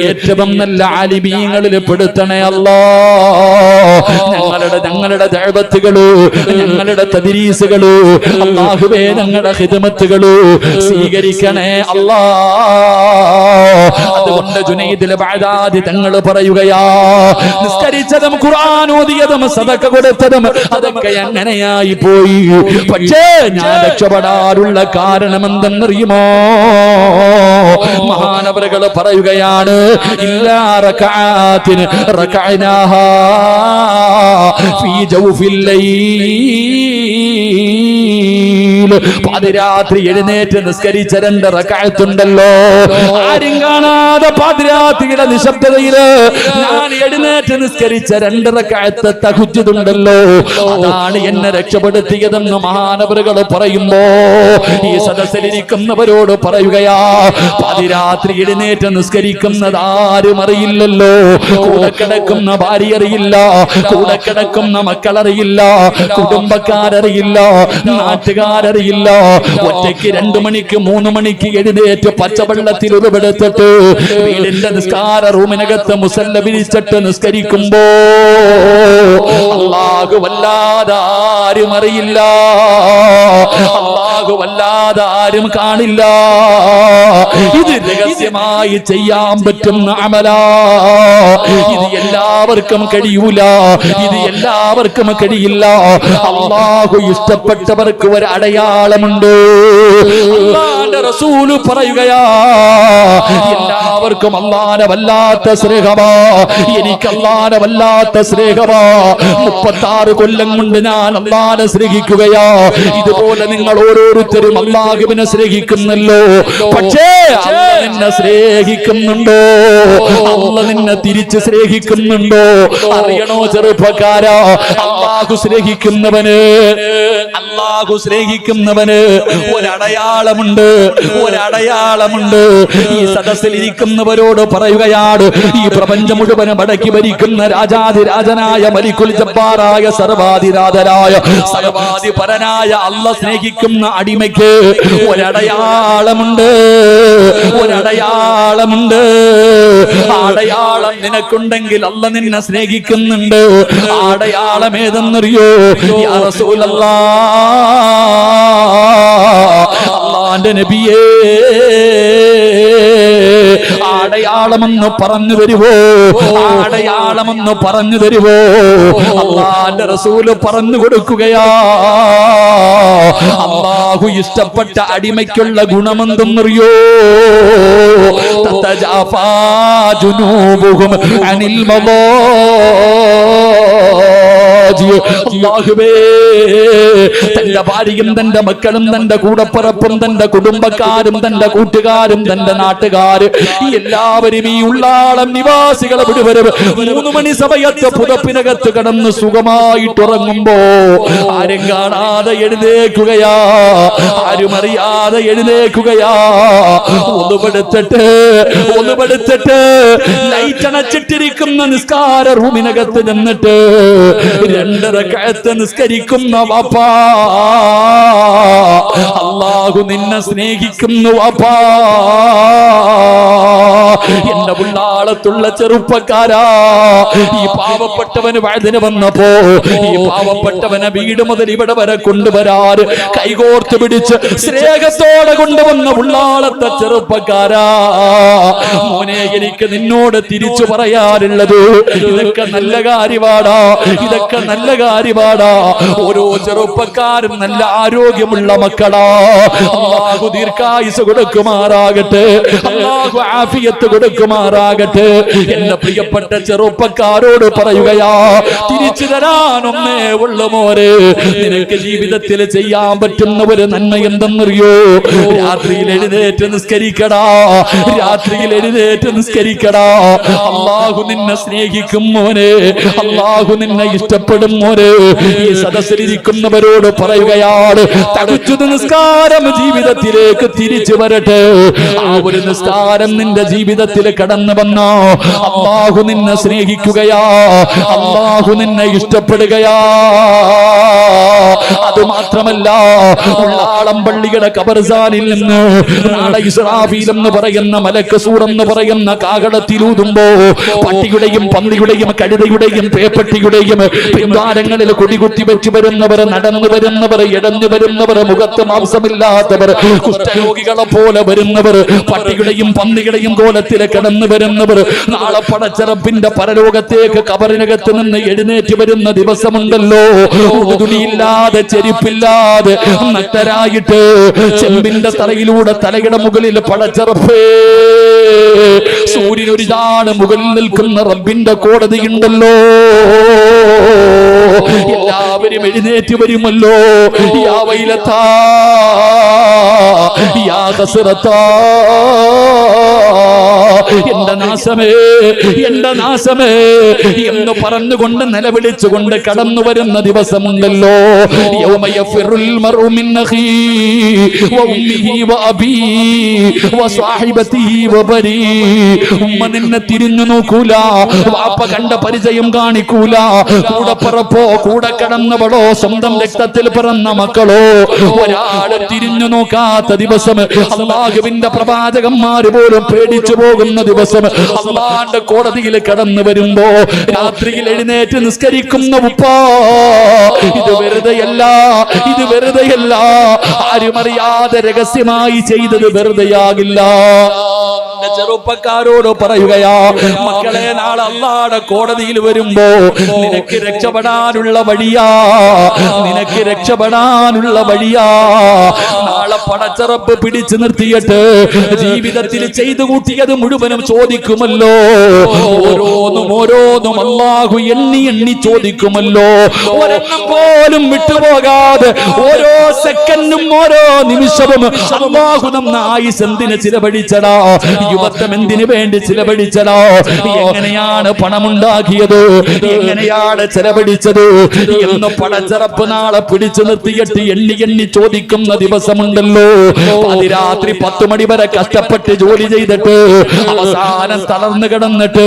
ഏറ്റവും നല്ല ആലിമീങ്ങളിൽ പെടുത്തണേ അല്ലാഹ്. ഞങ്ങളുടെ ദഅവത്തുകള്, ഞങ്ങളുടെ തദ്രീസുകള്, അല്ലാഹുവേ ഞങ്ങളുടെ ഖിദ്മത്തുകള് സ്വീകരിക്കണേ അല്ലാഹ്. അതുകൊണ്ട് ജുനൈദുൽ ബഅദാദി തങ്ങൾ പറയുകയാ, നിസ്കരിച്ചതും ഖുർആൻ ഓതിയതും സദഖ കൊടുത്തതും അതൊക്കെ അങ്ങനെയായി പോയി. പക്ഷേ ഞാൻ രക്ഷപ്പെടാനുള്ള കാരണം എന്തെന്നറിയുമോ? മഹാനവറുകൾ പറയുകയാണ്, ഇല്ലാ റകഅത്തിൻ റകഅനാഹാ ഫീ ജൗഫിൽ ലൈൽ. പാതിരാത്രി എഴുന്നേറ്റ് നിസ്കരിച്ച 2 റകഅത്തുണ്ടല്ലോ, ആരും കാണാതെ പാതിരാത്രിയുടെ നിശബ്ദതയില് ഞാൻ എഴുന്നേറ്റ് നിസ്കരിച്ച 2 റകഅത്ത് തഹജ്ജുദുണ്ടല്ലോ, അതാണ് എന്നെ രക്ഷപ്പെടുത്തിയതെന്ന് മഹാനവറുകൾ പറയുമ്പോ ഈ സദസ്സിലിരിക്കുന്നവരോട് പറയുകയാ, പാതിരാത്രി എഴുന്നേറ്റ് നിസ്കരിക്കുന്നത് ആരും അറിയില്ലല്ലോ. കൂടെ കിടക്കുന്ന ഭാര്യ അറിയില്ല, കൂടെ കിടക്കുന്ന മക്കളറിയില്ല, കുടുംബക്കാരറിയില്ല, നാട്ടുകാരറിയില്ല. ഒറ്റയ്ക്ക് 2 മണിക്ക് 3 മണിക്ക് എഴുന്നേറ്റ് പച്ചവെള്ളത്തിൽ ഉരുവെടുത്തിട്ട് വീടിന്റെ നിസ്കാര റൂമിനകത്ത് മുസല്ല വിരിച്ചിട്ട് നിസ്കരിക്കുമ്പോ അല്ലാഹു വല്ലാതെ ആരും അറിയില്ല, അല്ലാഹു വല്ലാതെ ആരും കാണില്ല. ഇത് രഹസ്യമായി ചെയ്യാൻ പറ്റുന്ന അമലാ. ഇത് എല്ലാവർക്കും കഴിയൂല, ഇത് എല്ലാവർക്കും കഴിയില്ല. അല്ലാഹു ഇഷ്ടപ്പെട്ടവർക്ക് ഒരു അടയാളമുണ്ട്. അല്ലാഹുവിന്റെ റസൂൽ പറയുകയാ, എല്ലാവർക്കും അല്ലാഹുവിനെ വല്ലാത്ത സ്നേഹമാ, എനിക്ക് അല്ലാഹുവിനെ വല്ലാത്ത സ്നേഹമാ. 36 കൊല്ലം കൊണ്ട് ഞാൻ അല്ലാഹുവിനെ സ്നേഹിക്കുകയാ. ഇതുപോലെ നിങ്ങൾ ഓരോരുത്തരും അല്ലാഹുവിനെ സ്നേഹിക്കുന്നല്ലോ. പക്ഷേ അല്ലാഹു നിന്നെ സ്നേഹിക്കുന്നുണ്ടോ? അല്ലാഹു നിന്നെ തിരിച്ച് സ്നേഹിക്കുന്നുണ്ടോ? അറിയണോ ചെറുപ്പക്കാരാ? അല്ലാഹു സ്നേഹിക്കുന്നവന്, അല്ലാഹു സ്നേഹിക്കുന്നവന് ഒരടയാളമുണ്ട്, ഒരടയാളമുണ്ട്. ഈ സദസ്സിൽ ഇരിക്കുന്നവരോട് പറയുകയാണ്, ഈ പ്രപഞ്ചം മുഴുവൻ അടക്കി ഭരിക്കുന്ന രാജാതിരാജനായ മലിക്കുൽ ജബ്ബാറായ സർവാധിരാജനായ സർവാധിപരനായ അല്ലാഹു സ്നേഹിക്കുന്ന അടിമയ്ക്ക് ഒരടയാളമുണ്ട്, ഒരടയാളമുണ്ട്. അടയാളം നിനക്കുണ്ടെങ്കിൽ അല്ലാഹു നിന്നെ സ്നേഹിക്കുന്നുണ്ട്. അടയാളം ഏതെന്നറിയോ? യാ റസൂലല്ലാഹ്, അല്ലാഹുവിന്റെ നബിയേ, അടയാളമെന്ന് പറഞ്ഞു തരുവോ? അടയാളമെന്ന് പറഞ്ഞു തരുവോ? അല്ലാഹുവിന്റെ റസൂല് പറഞ്ഞു കൊടുക്കുകയാ, അല്ലാഹു ഇഷ്ടപ്പെട്ട അടിമയ്ക്കുള്ള ഗുണമെന്തെന്നറിയോ? തതജാഫാ ജുനൂബുഹും അനിൽ മളാജി. അല്ലാഹുവേ, തന്റെ ഭാര്യയും തന്റെ മക്കളും തന്റെ കൂടപ്പിറപ്പും തന്റെ കുടുംബക്കാരും തന്റെ കൂട്ടുകാരും തന്റെ നാട്ടുകാര് എല്ലാവരും ഈ ഉള്ളാളം നിവാസികളെ മുഴുവനും 3 മണി സമയത്ത് പുതപ്പിനകത്ത് കിടന്ന് സുഖമായിട്ടുറങ്ങുമ്പോ ആരും കാണാതെ എഴുന്നേക്കുകയാ, ആരും അറിയാതെ എഴുന്നേക്കുകയാ. ഒന്നുപെടുത്തിട്ട് ലൈറ്റ് അണച്ചിട്ടിരിക്കുന്ന നിസ്കാര റൂമിനകത്ത് നിന്നിട്ട് 2 റകഅത്ത് നിസ്കരിക്കുന്ന വാപ്പാ, അല്ലാഹു നിന്നെ സ്നേഹിക്കുന്നു വാപ്പാ. എന്റെ ഉള്ളാളത്തുള്ള ചെറുപ്പക്കാരാ, ഈ പാവപ്പെട്ടവന് വഅദിന് വന്നപ്പോ ഈ പാവപ്പെട്ടവനെ വീട് മുതൽ ഇവിടെ വരെ കൊണ്ടുവരാറ് കൈകോർത്ത് പിടിച്ച് സ്നേഹത്തോടെ കൊണ്ടുവന്ന ഉള്ളാളത്തെ ചെറുപ്പക്കാരാ, മോനെ, എനിക്ക് നിന്നോട് തിരിച്ചു പറയാറുള്ളത് ഇതൊക്കെ നല്ല കാര്യമാടാ, ഇതൊക്കെ നല്ല കാര്യമാടാ. ഓരോ ചെറുപ്പക്കാരും നല്ല ആരോഗ്യമുള്ള മക്കളാ. അല്ലാഹു ദീർഘായുസ് കൊടുക്കുമാറാകട്ടെ, അല്ലാഹു ആഫിയത്ത് ആഫിയത്ത് കൊടുക്കുമാറാകട്ടെ. എന്റെ പ്രിയപ്പെട്ട ചെറുപ്പക്കാരോട് പറയുകയാ, തിരിച്ചു തരാനൊന്നേ ഉള്ളു മോരെ. നിനക്ക് ജീവിതത്തിൽ ചെയ്യാൻ പറ്റുന്ന ഒരു നന്മ എന്തെന്നറിയോ? രാത്രിയിൽ എഴുന്നേറ്റ് നിസ്കരിക്കടാ, രാത്രിയിൽ എഴുന്നേറ്റ് നിസ്കരിക്കടാ. അല്ലാഹു നിന്നെ സ്നേഹിക്കും മോനെ, അല്ലാഹു നിന്നെ ഇഷ്ടപ്പെടും മോനെ. ഈ സദസ്സിലിരിക്കുന്നവരോട് പറയുകയാണ്, തഹജ്ജുദ് നിസ്കാരം ജീവിതത്തിലേക്ക് തിരിച്ചു വരട്ടെ. ആ ഒരു നിസ്കാരം നിന്റെ ജീവിതത്തിൽ കടന്നു വന്നോ, അല്ലാഹു നിന്നെ സ്നേഹിക്കുകയാ, അല്ലാഹു നിന്നെ ഇഷ്ടപ്പെടുകയാ. അത് മാത്രമല്ല, ഉള്ളാളം പള്ളിയുടെ ഖബർസ്ഥാനിൽ നിന്ന് നാളെ ഇസ്രാഫീൽ എന്ന് പറയുന്ന മലക്ക് സൂർ എന്ന് പറയുന്ന കാഹളത്തിലൂതുമ്പോ പട്ടിയുടെയും പന്നിയുടെയും കഴുതയുടെയും പേപ്പട്ടിയുടെയും പിൻവാരങ്ങളിൽ കൊടികുത്തി വെച്ച് വരുന്നവർ, നടന്നു വരുന്നവർ, ഇടഞ്ഞു വരുന്നവർ, മുഖത്ത് മാംസമില്ലാത്തവർ, കുഷ്ഠരോഗികളെ പോലെ വരുന്നവർ, പട്ടിയുടെയും പന്നിയുടെയും കോലത്തിൽ കിടന്നു വരുന്നവർ, നാളെ പടച്ചറപ്പിന്റെ പരലോകത്തേക്ക് കബറിനകത്ത് നിന്ന് എഴുന്നേറ്റ് വരുന്ന ദിവസമുണ്ടല്ലോ. തുണിയില്ലാതെ, ചെരുപ്പില്ലാതെ, നഗ്നരായിട്ട് ചെമ്പിന്റെ തലയിലൂടെ തലയുടെ മുകളിൽ പടച്ചറപ്പേ സൂര്യൻ ഒരു ചാണ് മുകളിൽ നിൽക്കുന്ന റബ്ബിന്റെ കോടതിയുണ്ടല്ലോ. എല്ലാവരും എഴുന്നേറ്റ് വരുമല്ലോ. യാ വൈലത്താ, യാ ഖസ്റത്താ, എന്റെ നാശമേ, എന്റെ നാശമേ എന്ന് പറഞ്ഞുകൊണ്ട് നിലവിളിച്ചുകൊണ്ട് കടന്നു വരുന്ന ദിവസമുണ്ടല്ലോ. യൗമ യഫിറുൽ മർഉ മിൻ അഖീ വ ഉമ്മിഹി വ അബീ വ സ്വഹിബതിഹി വ ബനീ. ഉമ്മ നിന്നെ തിരിഞ്ഞു നോക്കൂല, വാപ്പ കണ്ട പരിചയം കാണിക്കൂല, കൂടെ പറപ്പോ കൂടെ കടന്നവളോ സ്വന്തം രക്തത്തിൽ പിറന്ന മക്കളോ ഒരാളെ തിരിഞ്ഞു നോക്കാത്ത ദിവസം, അല്ലാഹുവിന്റെ പ്രവാചകന്മാര് പോലും പേടിച്ചു പോകുന്ന ദിവസം, അല്ലാഹുവിന്റെ കോടതിയിൽ കടന്നു വരുമ്പോ രാത്രിയിൽ എഴുന്നേറ്റ് നിസ്കരിക്കുന്ന ഉപ്പാ, ഇത് വെറുതെയല്ല, ഇത് വെറുതെയല്ല. ആരുമറിയാതെ രഹസ്യമായി ചെയ്തത് വെറുതെയാകില്ല. ചെറുപ്പക്കാരോട് പറയുകയാ, മക്കളെ, നാളെ അല്ലാഹുവിന്റെ കോടതിയിൽ വരുമ്പോ നിനക്ക് രക്ഷപ്പെടാനുള്ള വഴിയാ, നിനക്ക് രക്ഷപ്പെടാനുള്ള വഴിയാ. നാളെ പടച്ചറപ്പ് പിടിച്ചു നിർത്തിയിട്ട് ജീവിതത്തിൽ ചെയ്തു കൂട്ടിയത് മുഴുവനും ചോദിക്കുമല്ലോ. ഓരോന്നും ഓരോന്നും അല്ലാഹു എണ്ണി എണ്ണി ചോദിക്കുമല്ലോ. ഒരെണ്ണം പോലും വിട്ടുപോകാതെ ഓരോ സെക്കൻഡും ഓരോ നിമിഷവും അല്ലാഹു നമ്മ ആയുസ് എന്തിന് ചിലവഴിച്ചടാ, യുവത്വം എന്തിനു വേണ്ടി ചിലവഴിച്ചടാ, എങ്ങനെയാണ് പണമുണ്ടാക്കിയത്, എങ്ങനെയാണ് ചെലവഴിച്ചത് എന്ന് പടച്ചറപ്പ് നാളെ പിടിച്ചു നിർത്തിയിട്ട് എണ്ണി എണ്ണി ചോദിക്കുന്ന ദിവസമുണ്ടല്ലോ. അതിരാത്രി 10 മണി വരെ കഷ്ടപ്പെട്ട് ജോലി ചെയ്തിട്ട് അവസാനം തളർന്നു കിടന്നിട്ട്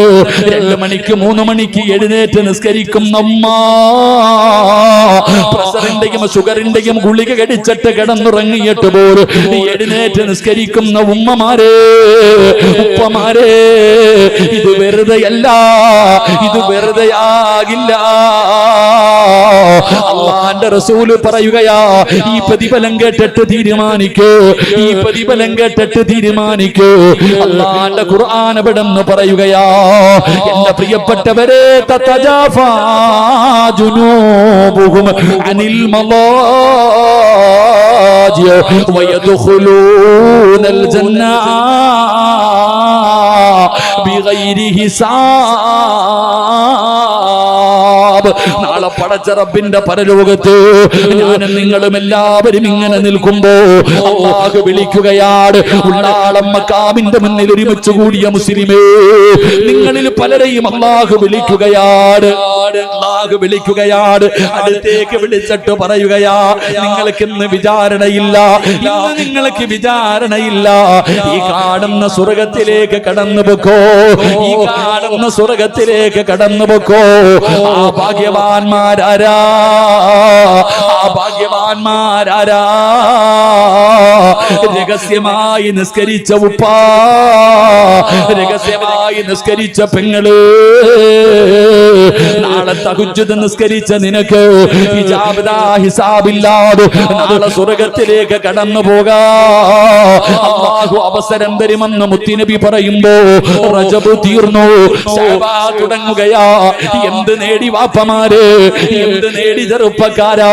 2 മണിക്ക് 3 മണിക്ക് എഴുന്നേറ്റ് നിസ്കരിക്കുന്ന ഉമ്മ, പ്രഷറിന്റെയും ഷുഗറിന്റെയും ഗുളിക കടിച്ചിട്ട് കിടന്നുറങ്ങിയിട്ട് പോലും എഴുന്നേറ്റ് നിസ്കരിക്കുന്ന ഉമ്മമാരെ, ഉപ്പമാരെ, ഇത് വെറുതെയല്ല, ഇത് വെറുതെയാകില്ല. അല്ലാഹുവിന്റെ റസൂല് പറയുകയാ, ഈ പ്രതിഫലം കേട്ടിട്ട് തീരുമാനിക്കൂ, ഈ പ്രതിഫലം കേട്ടിട്ട് തീരുമാനിക്കൂ. അല്ലാഹുവിന്റെ ഖുർആൻ എവിടെന്ന് പറയുകയാ, എന്റെ പ്രിയപ്പെട്ടവരെ, തതജാഫാ ജുനൂബുഹും അനിൽ മളാജി വയദ്ഖുലൂനൽ ജന്ന ബിഗൈരി ഹിസാബ്. നാളെ പടച്ചറപ്പിന്റെ പരലോകത്ത് ഞാനും നിങ്ങളും എല്ലാവരും ഇങ്ങനെ നിൽക്കുമ്പോ അല്ലാഹു വിളിക്കുകയാണ്, ഉള്ളാളം മഖാമിന്റെ മുന്നിൽ ഒരുമിച്ച് കൂടിയ മുസ്ലിമേ, നിങ്ങളിൽ പലരെയും അല്ലാഹു വിളിക്കുകയാണ്, അല്ലാഹു വിളിക്കുകയാണ്. അടുത്തേക്ക് വിളിച്ചിട്ട് പറയുകയാ, നിങ്ങൾക്ക് ഇന്ന് വിചാരണയില്ല, ഇന്ന് നിങ്ങൾക്ക് വിചാരണയില്ല. ഈ കാണുന്ന സ്വർഗത്തിലേക്ക് കടന്നു പൊക്കോ, ഈ കാണുന്ന സ്വർഗത്തിലേക്ക് കടന്നു പൊക്കോ. ആ ഭാഗ്യവാന്മാരാരാ, ആ ഭാഗ്യവാന്മാരാരാ? രഹസ്യമായി നിസ്കരിച്ച ഉപ്പാ, രഹസ്യമായി നിസ്കരിച്ച പെങ്ങള്, നാളെ തഹജ്ജുദ് നിസ്കരിച്ച നിനക്ക് ഹിസാബില്ലാതെ നാളെ സ്വർഗത്തിലേക്ക് കടന്നു പോകാ അല്ലാഹു അവസരം തരുമെന്ന് മുത്തുനബി പറയുമ്പോ റജബ് തീർന്നു, ശഅബാൻ തുടങ്ങുകയാ. എന്ത് നേടി വാപ്പമാര്, എന്ത് നേടി ചെറുപ്പക്കാരാ?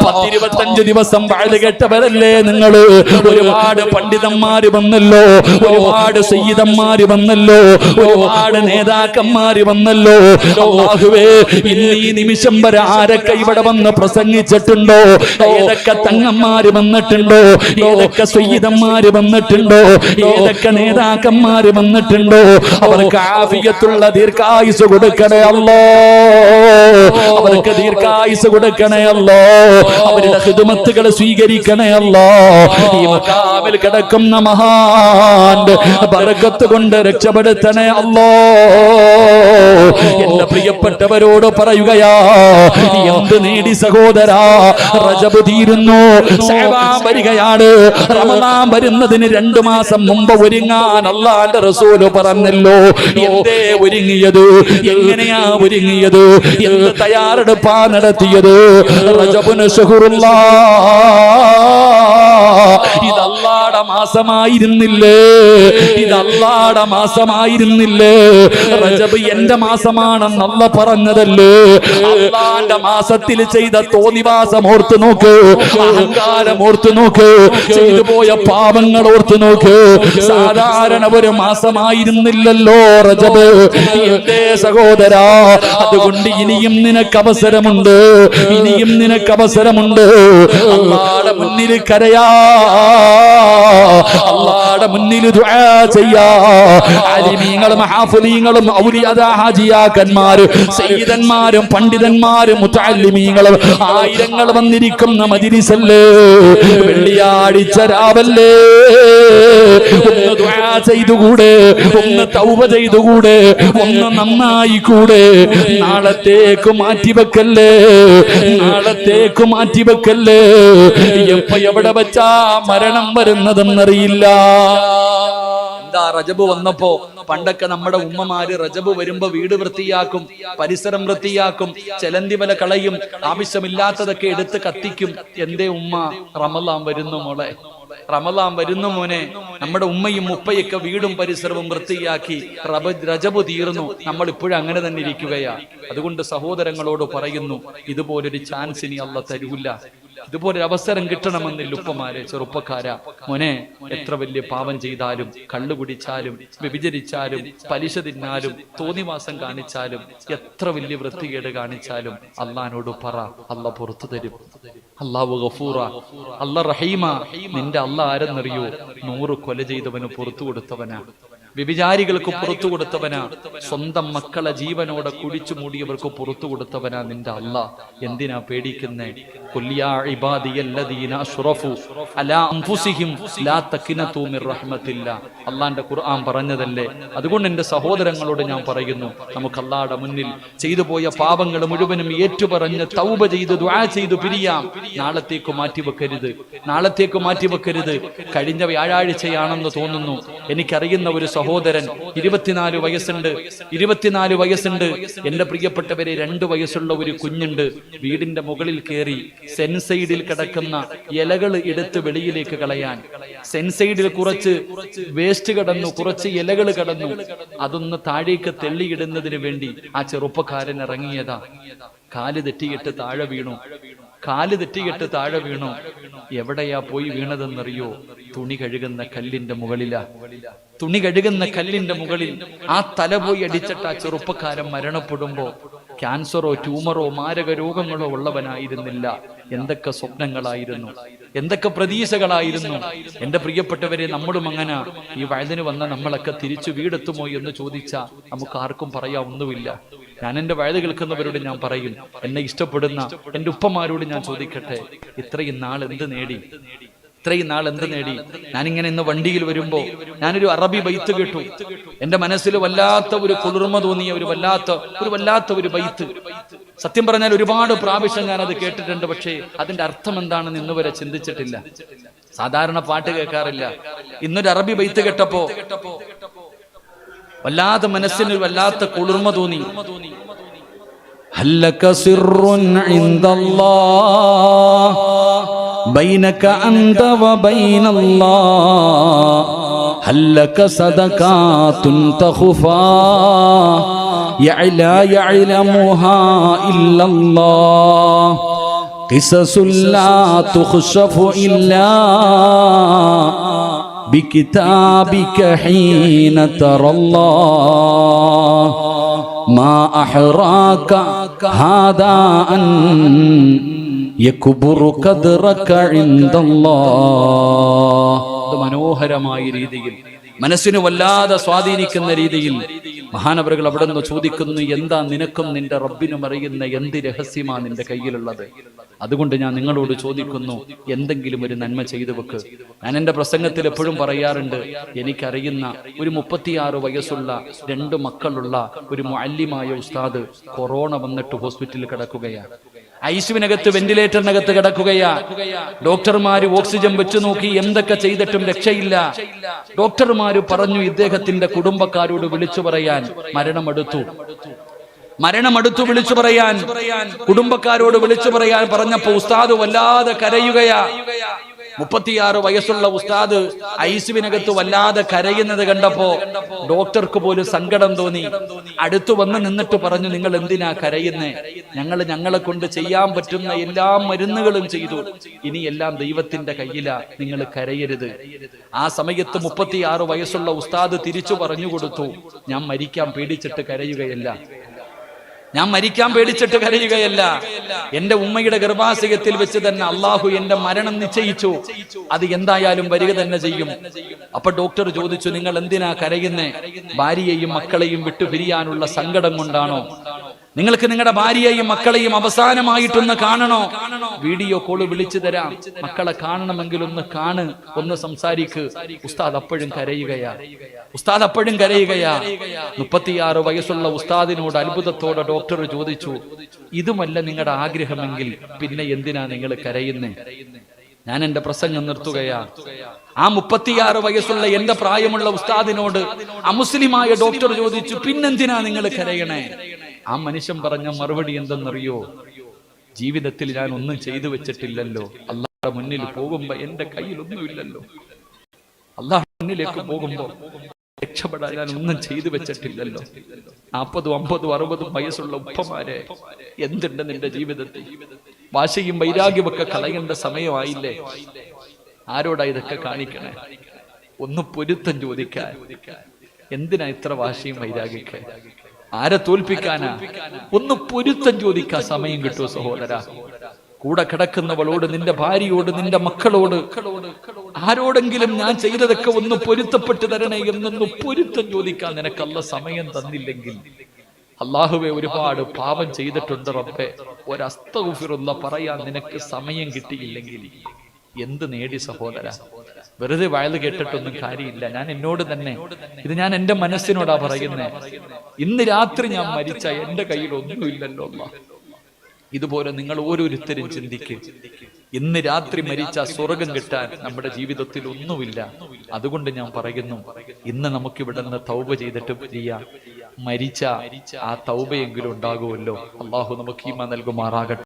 10-25 ദിവസം വാഴ കേട്ടവരല്ലേ നിങ്ങള്? ഒരുപാട് പണ്ഡിതന്മാര് വന്നല്ലോ, ഒരുപാട് സയ്യിദന്മാര് വന്നല്ലോ, ഒരുപാട് നേതാക്കന്മാര് വന്നല്ലോ. അല്ലാഹുവേ, ഇന്ന് ഈ നിമിഷം വരെ ആരൊക്കെ ഇവിടെ വന്ന് പ്രസംഗിച്ചിട്ടുണ്ടോ, ഏതൊക്കെ തങ്ങന്മാര് വന്നിട്ടുണ്ടോ, ഏതൊക്കെ സയ്യിദന്മാര് വന്നിട്ടുണ്ടോ, ഏതൊക്കെ നേതാക്കന്മാര് വന്നിട്ടുണ്ടോ, അവർക്ക് ആഫിയത്തുള്ള ദീർഘായുസ് കൊടുക്കണേ അല്ലോ, അവർക്ക് ദീർഘായുസ് കൊടുക്കണേ അല്ലോ, അവരുടെ ഖിദ്മത്തുകൾ സ്വീകരിക്കണേ അല്ലോ. ഈ മഖാമിൽ കിടക്കുന്ന മഹാന്റെ ബർക്കത്ത് കൊണ്ട് രക്ഷപ്പെടുത്തണേ അല്ലോ. എന്റെ പ്രിയപ്പെട്ടവരോട് പറയുകയാ, എന്ത് നേടി സഹോദരാ, റജബ് തീരുന്നു, ശഅബാൻ വരികയാണ്. റമദാൻ വരുന്നതിന് 2 മാസം മുമ്പ് ഒരുങ്ങാൻ അല്ലാഹുവിന്റെ റസൂല് പറഞ്ഞല്ലോ. എന്തേ ഒരുങ്ങിയത്, എങ്ങനെയാ ഒരുങ്ങിയത്, എന്ത് തയ്യാറെടുപ്പാ നടത്തിയത്? റജബുന് ശുഹ്റുല്ലാ, ഇത് അല്ലാഹുവിന്റെ മാസമായിരുന്നില്ലേ, ഇത് അല്ലാഹുവിന്റെ മാസമായിരുന്നില്ലേ? റജബ് എന്റെ മാസമാണെന്ന് അല്ലാഹ് പറഞ്ഞതല്ലേ? അല്ലാഹുവിന്റെ മാസത്തിൽ ചെയ്ത തോന്നിവാസം ഓർത്തു നോക്ക്, അഹങ്കാരം ഓർത്തു നോക്ക്, ചെയ്തു പോയ പാപങ്ങൾ ഓർത്തു നോക്ക്. സാധാരണ ഒരു മാസമായിരുന്നില്ലല്ലോ റജബ്. എന്റെ സഹോദരാ, അതുകൊണ്ട് ഇനിയും നിനക്ക് അവസരമുണ്ട്, ഇനിയും നിനക്ക് അവസരമുണ്ട്. അല്ലാഹുവിന്റെ മുന്നിൽ കരയാ, അല്ലാഹുവിന്റെ മുന്നിൽ ദുആ ചെയ്യാ. ആലിമീങ്ങളും ഹാഫിളീങ്ങളും ഔലിയാ ഹാജിയാക്കന്മാരും സയ്യിദന്മാരും പണ്ഡിതന്മാരും മുതഅല്ലിമീങ്ങളും ആയിരങ്ങൾ വന്നിരിക്കുന്ന മജ്‌ലിസല്ലേ, വെള്ളിയാഴ്ച രാവല്ലേ, ഒന്ന് ദുആ ചെയ്തുകൂടെ, ഒന്ന് തൗബ ചെയ്തുകൂടെ, ഒന്ന് നന്നായി കൂടെ? നാളത്തേക്ക് മാറ്റിവെക്കല്ലേ, നാളത്തേക്ക് മാറ്റിവെക്കല്ലേ. എപ്പ എവിടെ വെച്ചാ മരണം വരുന്നതെന്നറിയില്ല. എന്താ റജബ് വന്നപ്പോ പണ്ടൊക്കെ നമ്മുടെ ഉമ്മമാര് റജബ് വരുമ്പോ വീട് വൃത്തിയാക്കും, പരിസരം വൃത്തിയാക്കും, ചെലന്തി വല കളയും, ആവശ്യമില്ലാത്തതൊക്കെ എടുത്ത് കത്തിക്കും. എന്തേ ഉമ്മ? റമളാൻ വരുന്നു മോളെ, റമളാൻ വരുന്നു മോനെ. നമ്മുടെ ഉമ്മയും ഉപ്പയൊക്കെ വീടും പരിസരവും വൃത്തിയാക്കി റജബ് തീർന്നു. നമ്മൾ ഇപ്പോഴും അങ്ങനെ തന്നെ ഇരിക്കുകയാ. അതുകൊണ്ട് സഹോദരങ്ങളോട് പറയുന്നു, ഇതുപോലൊരു ചാൻസ് ഇനി അല്ലാഹ് തരൂല. ഇതുപോലൊരു അവസരം കിട്ടണമെന്നില്ല ഉപ്പമാരെ, ചെറുപ്പക്കാരാ. മോനെ, എത്ര വലിയ പാപം ചെയ്താലും, കള്ളു കുടിച്ചാലും, വ്യഭിചരിച്ചാലും, പലിശ തിന്നാലും, തോന്നിവാസം കാണിച്ചാലും, എത്ര വലിയ വൃത്തികേട് കാണിച്ചാലും അള്ളാഹിനോട് പറ, അള്ളാഹ് പുറത്തു തരും. അല്ലാഹു ഗഫൂറ, അല്ലാഹ് റഹീമ. നിന്റെ അള്ളാഹ് ആരെന്നറിയോ? 100 കൊല ചെയ്തവന് പുറത്തു കൊടുത്തവനാ, വ്യഭിചാരികൾക്ക് പുറത്തു കൊടുത്തവനാ, സ്വന്തം മക്കളെ ജീവനോടെ കുടിച്ചു മൂടിയവർക്ക് പുറത്തു കൊടുത്തവനാ നിന്റെ അല്ലാഹ്. എന്തിനാ പേടിക്കുന്നേ? ഖുൽയാ ഇബാദിയല്ലദീന അശ്റഫു അലാ അൻഫുസിഹിം ലാ തഖ്നതു മിർ റഹ്മത്തില്ലാ. അല്ലാഹുവിന്റെ ഖുർആൻ പറഞ്ഞതല്ലേ. അതുകൊണ്ട് എന്റെ സഹോദരങ്ങളോട് ഞാൻ പറയുന്നു, നമുക്ക് അല്ലാഹുവിന്റെ മുന്നിൽ ചെയ്തു പോയ പാപങ്ങൾ മുഴുവനും ഏറ്റുപറഞ്ഞ് തൗബ ചെയ്ത് ദുആ ചെയ്തു പിരിയാം. നാളത്തേക്ക് മാറ്റിവെക്കരുത്, നാളത്തേക്ക് മാറ്റിവെക്കരുത്. കഴിഞ്ഞ വ്യാഴാഴ്ചയാണെന്ന് തോന്നുന്നു, എനിക്കറിയുന്ന ഒരു സഹോദരൻ 24 വയസ്സുണ്ട്, 24 വയസ്സുണ്ട്. എന്റെ പ്രിയപ്പെട്ടവരെ, 2 വയസ്സുള്ള ഒരു കുഞ്ഞുണ്ട്. വീടിന്റെ മുകളിൽ കയറി സെൻസൈഡിൽ കിടക്കുന്ന ഇലകൾ എടുത്ത് വെളിയിലേക്ക് കളയാൻ, സെൻസൈഡിൽ കുറച്ച് വേസ്റ്റ് കടന്നു, കുറച്ച് ഇലകൾ കടന്നു, അതൊന്ന് താഴേക്ക് തെള്ളിയിടുന്നതിന് വേണ്ടി ആ ചെറുപ്പക്കാരൻ ഇറങ്ങിയതാ. കാല് തെറ്റിയിട്ട് താഴെ വീണു, കാല് തെറ്റിയിട്ട് താഴെ വീണു. എവിടെയാ പോയി വീണതെന്നറിയോ? തുണി കഴുകുന്ന കല്ലിന്റെ മുകളിലാ. തുണി കഴുകുന്ന കല്ലിന്റെ മുകളിൽ ആ തല പോയി അടിച്ചിട്ട് ആ ചെറുപ്പക്കാരൻ മരണപ്പെടുമ്പോ ക്യാൻസറോ ട്യൂമറോ മാരക രോഗങ്ങളോ ഉള്ളവനായിരുന്നില്ല. എന്തൊക്കെ സ്വപ്നങ്ങളായിരുന്നു, എന്തൊക്കെ പ്രതീക്ഷകളായിരുന്നു. എന്റെ പ്രിയപ്പെട്ടവരെ, നമ്മളും അങ്ങനെ ഈ വയലിന് വന്ന നമ്മളൊക്കെ തിരിച്ചു വീടെത്തുമോ എന്ന് ചോദിച്ചാൽ നമുക്ക് ആർക്കും പറയാവുന്നുമില്ല. ഞാൻ എന്റെ വയത് കേൾക്കുന്നവരോട് ഞാൻ പറയും, എന്നെ ഇഷ്ടപ്പെടുന്ന എന്റെ ഉപ്പമാരോട് ഞാൻ ചോദിക്കട്ടെ, ഇത്രയും നാൾ എന്ത് നേടി, ഇത്രയും നാൾ എന്ത് നേടി? ഞാനിങ്ങനെ ഇന്ന് വണ്ടിയിൽ വരുമ്പോ ഞാനൊരു അറബി ബൈത്ത് കേട്ടു. എന്റെ മനസ്സിൽ വല്ലാത്ത ഒരു കുളിർമ തോന്നിയ ഒരു വല്ലാത്ത ഒരു ബൈത്ത്. സത്യം പറഞ്ഞാൽ ഒരുപാട് പ്രാവശ്യം ഞാൻ അത് കേട്ടിട്ടുണ്ട്, പക്ഷേ അതിന്റെ അർത്ഥം എന്താണെന്ന് ഇന്ന് വരെ ചിന്തിച്ചിട്ടില്ല. സാധാരണ പാട്ട് കേൾക്കാറില്ല. ഇന്നൊരു അറബി ബൈത്ത് കേട്ടപ്പോ വല്ലാത്ത മനസ്സിന് വല്ലാത്ത കുളിർമ തോന്നി. ഹല്ലക സിർറുൻ ഇൻദല്ലാഹ് ബൈനക അൻത വബൈനല്ലാഹ് ഹല്ലക സദഖാതുൻ തഖുഫാ യഅലാമുഹാ ഇല്ലല്ലാഹ് قصص لا تخشف إلا بكتابك حين ترى الله ما أحراك هذا أن يكبر قدرك عند الله. മനോഹരമായ രീതിയിൽ മനസ്സിനെ വല്ലാതെ സ്വാധീനിക്കുന്ന രീതിയിൽ മഹാനവറുകൾ അവിടെ നിന്ന് ചോദിക്കുന്നു, എന്താ നിനക്കും നിന്റെ റബ്ബിനും അറിയുന്ന എന്ത് രഹസ്യമാ നിന്റെ കയ്യിലുള്ളത്? അതുകൊണ്ട് ഞാൻ നിങ്ങളോട് ചോദിക്കുന്നു, എന്തെങ്കിലും ഒരു നന്മ ചെയ്തു വെക്ക്. ഞാൻ എൻ്റെ പ്രസംഗത്തിൽ എപ്പോഴും പറയാറുണ്ട്, എനിക്കറിയുന്ന ഒരു 36 വയസ്സുള്ള 2 മക്കളുള്ള ഒരു മുഅല്ലിമായ ഉസ്താദ് കൊറോണ വന്നിട്ട് ഹോസ്പിറ്റലിൽ കിടക്കുകയാണ്. ഐസിയുവിനകത്ത് വെന്റിലേറ്ററിനകത്ത് കിടക്കുകയാ. ഡോക്ടർമാര് ഓക്സിജൻ വെച്ചു നോക്കി, എന്തൊക്കെ ചെയ്തിട്ടും രക്ഷയില്ല. ഡോക്ടർമാര് പറഞ്ഞു ഇദ്ദേഹത്തിന്റെ കുടുംബക്കാരോട് വിളിച്ചു പറയാൻ. മരണമെടുത്തു വിളിച്ചു പറയാൻ, കുടുംബക്കാരോട് വിളിച്ചു പറയാൻ പറഞ്ഞപ്പോ ഉസ്താദ് വല്ലാതെ കരയുകയാ. 36 വയസ്സുള്ള ഉസ്താദ് ഐസിയുവിനകത്ത് വല്ലാതെ കരയുന്നത് കണ്ടപ്പോ ഡോക്ടർക്ക് പോലും സങ്കടം തോന്നി. അടുത്തു വന്ന് നിന്നിട്ട് പറഞ്ഞു, നിങ്ങൾ എന്തിനാ കരയുന്നേ? ഞങ്ങളെ കൊണ്ട് ചെയ്യാൻ പറ്റുന്ന എല്ലാ മരുന്നുകളും ചെയ്തു, ഇനി എല്ലാം ദൈവത്തിന്റെ കയ്യിലാ, നിങ്ങൾ കരയരുത്. ആ സമയത്ത് 36 വയസ്സുള്ള ഉസ്താദ് തിരിച്ചു പറഞ്ഞു കൊടുത്തു, ഞാൻ മരിക്കാൻ പേടിച്ചിട്ട് കരയുകയല്ല, എന്റെ ഉമ്മയുടെ ഗർഭാശയത്തിൽ വെച്ച് തന്നെ അള്ളാഹു എന്റെ മരണം നിശ്ചയിച്ചു, അത് എന്തായാലും വരിക തന്നെ ചെയ്യും. അപ്പൊ ഡോക്ടർ ചോദിച്ചു, നിങ്ങൾ എന്തിനാ കരയുന്നേ? ഭാര്യയെയും മക്കളെയും വിട്ടു പിരിയാനുള്ള സങ്കടം കൊണ്ടാണോ? നിങ്ങൾക്ക് നിങ്ങളുടെ ഭാര്യയെയും മക്കളെയും അവസാനമായിട്ടൊന്ന് കാണണോ? വീഡിയോ കോള് വിളിച്ചു തരാം, മക്കളെ കാണണമെങ്കിൽ ഒന്ന് കാണ്, ഒന്ന് സംസാരിക്ക്. ഉസ്താദ് അപ്പോഴും കരയുകയാ. 36 വയസ്സുള്ള ഉസ്താദിനോട് അത്ഭുതത്തോടെ ഡോക്ടർ ചോദിച്ചു, ഇതുമല്ല നിങ്ങളുടെ ആഗ്രഹമെങ്കിൽ പിന്നെ എന്തിനാ നിങ്ങൾ കരയുന്നേ? ഞാൻ എന്റെ പ്രസംഗം നിർത്തുകയാ. ആ 36 വയസ്സുള്ള എന്റെ പ്രായമുള്ള ഉസ്താദിനോട് അമുസ്ലിമായ ഡോക്ടർ ചോദിച്ചു, പിന്നെന്തിനാ നിങ്ങൾ കരയണേ? ആ മനുഷ്യൻ പറഞ്ഞ മറുപടി എന്തെന്നറിയോ? ജീവിതത്തിൽ ഞാൻ ഒന്നും ചെയ്തു വെച്ചിട്ടില്ലല്ലോ, അല്ലാഹുവിന്റെ മുന്നിൽ പോകുമ്പോ എന്റെ കയ്യിൽ ഒന്നുമില്ലല്ലോ, അല്ലാഹുവിന്റെ മുന്നിലേക്ക് പോകുമ്പോ രക്ഷപ്പെടാൻ ഞാൻ ഒന്നും ചെയ്തു വെച്ചിട്ടില്ലല്ലോ. 40, 50, 60 വയസ്സുള്ള ഉപ്പമാരെ, എന്തുണ്ട് നിന്റെ ജീവിതത്തിൽ? വാശിയും വൈരാഗ്യമൊക്കെ കളയേണ്ട സമയമായില്ലേ? ആരോടാ ഇതൊക്കെ കാണിക്കണേ? ഒന്ന് പൊരുത്തം ചോദിക്കാൻ. എന്തിനാ ഇത്ര വാശിയും വൈരാഗ്യമൊക്കെ? ആരെ തോൽപ്പിക്കാനാ? ഒന്ന് പൊരുത്തം ചോദിക്കാൻ സമയം കിട്ടുമോ സഹോദര? കൂടെ കിടക്കുന്നവളോട്, നിന്റെ ഭാര്യയോട്, നിന്റെ മക്കളോട്, ആരോടെങ്കിലും ഞാൻ ചെയ്തതൊക്കെ ഒന്ന് പൊരുത്തപ്പെട്ട് തരണേ എന്നൊന്ന് പൊരുത്തം ചോദിക്കാൻ നിനക്ക് അല്ലാഹ് സമയം തന്നില്ലെങ്കിൽ, അല്ലാഹുവേ ഒരുപാട് പാപം ചെയ്തിട്ടുണ്ട് റബ്ബേ, ഒരസ്തഗ്ഫിറുല്ലാഹ് പറയാൻ നിനക്ക് സമയം കിട്ടിയില്ലെങ്കിൽ എന്ത് നേടി സഹോദര? വെറുതെ വയല് കേട്ടിട്ടൊന്നും കാര്യമില്ല. ഞാൻ എന്നോട് തന്നെ, ഇത് ഞാൻ എന്റെ മനസ്സിനോടാ പറയുന്നേ. ഇന്ന് രാത്രി ഞാൻ മരിച്ച എന്റെ കയ്യിൽ ഒന്നുമില്ലല്ലോ അല്ലാഹ്. ഇതുപോലെ നിങ്ങൾ ഓരോരുത്തരും ചിന്തിക്ക്, ഇന്ന് രാത്രി മരിച്ച സ്വർഗം കിട്ടാൻ നമ്മുടെ ജീവിതത്തിൽ ഒന്നുമില്ല. അതുകൊണ്ട് ഞാൻ പറയുന്നു, ഇന്ന് നമുക്ക് ഇവിടെ നിന്ന് തൗബ ചെയ്തിട്ട് മരിച്ച ആ തൗബയെങ്കിലും ഉണ്ടാകുമല്ലോ. അള്ളാഹു നമുക്ക് ഈമാൻ നൽകുമാറാകട്ടെ.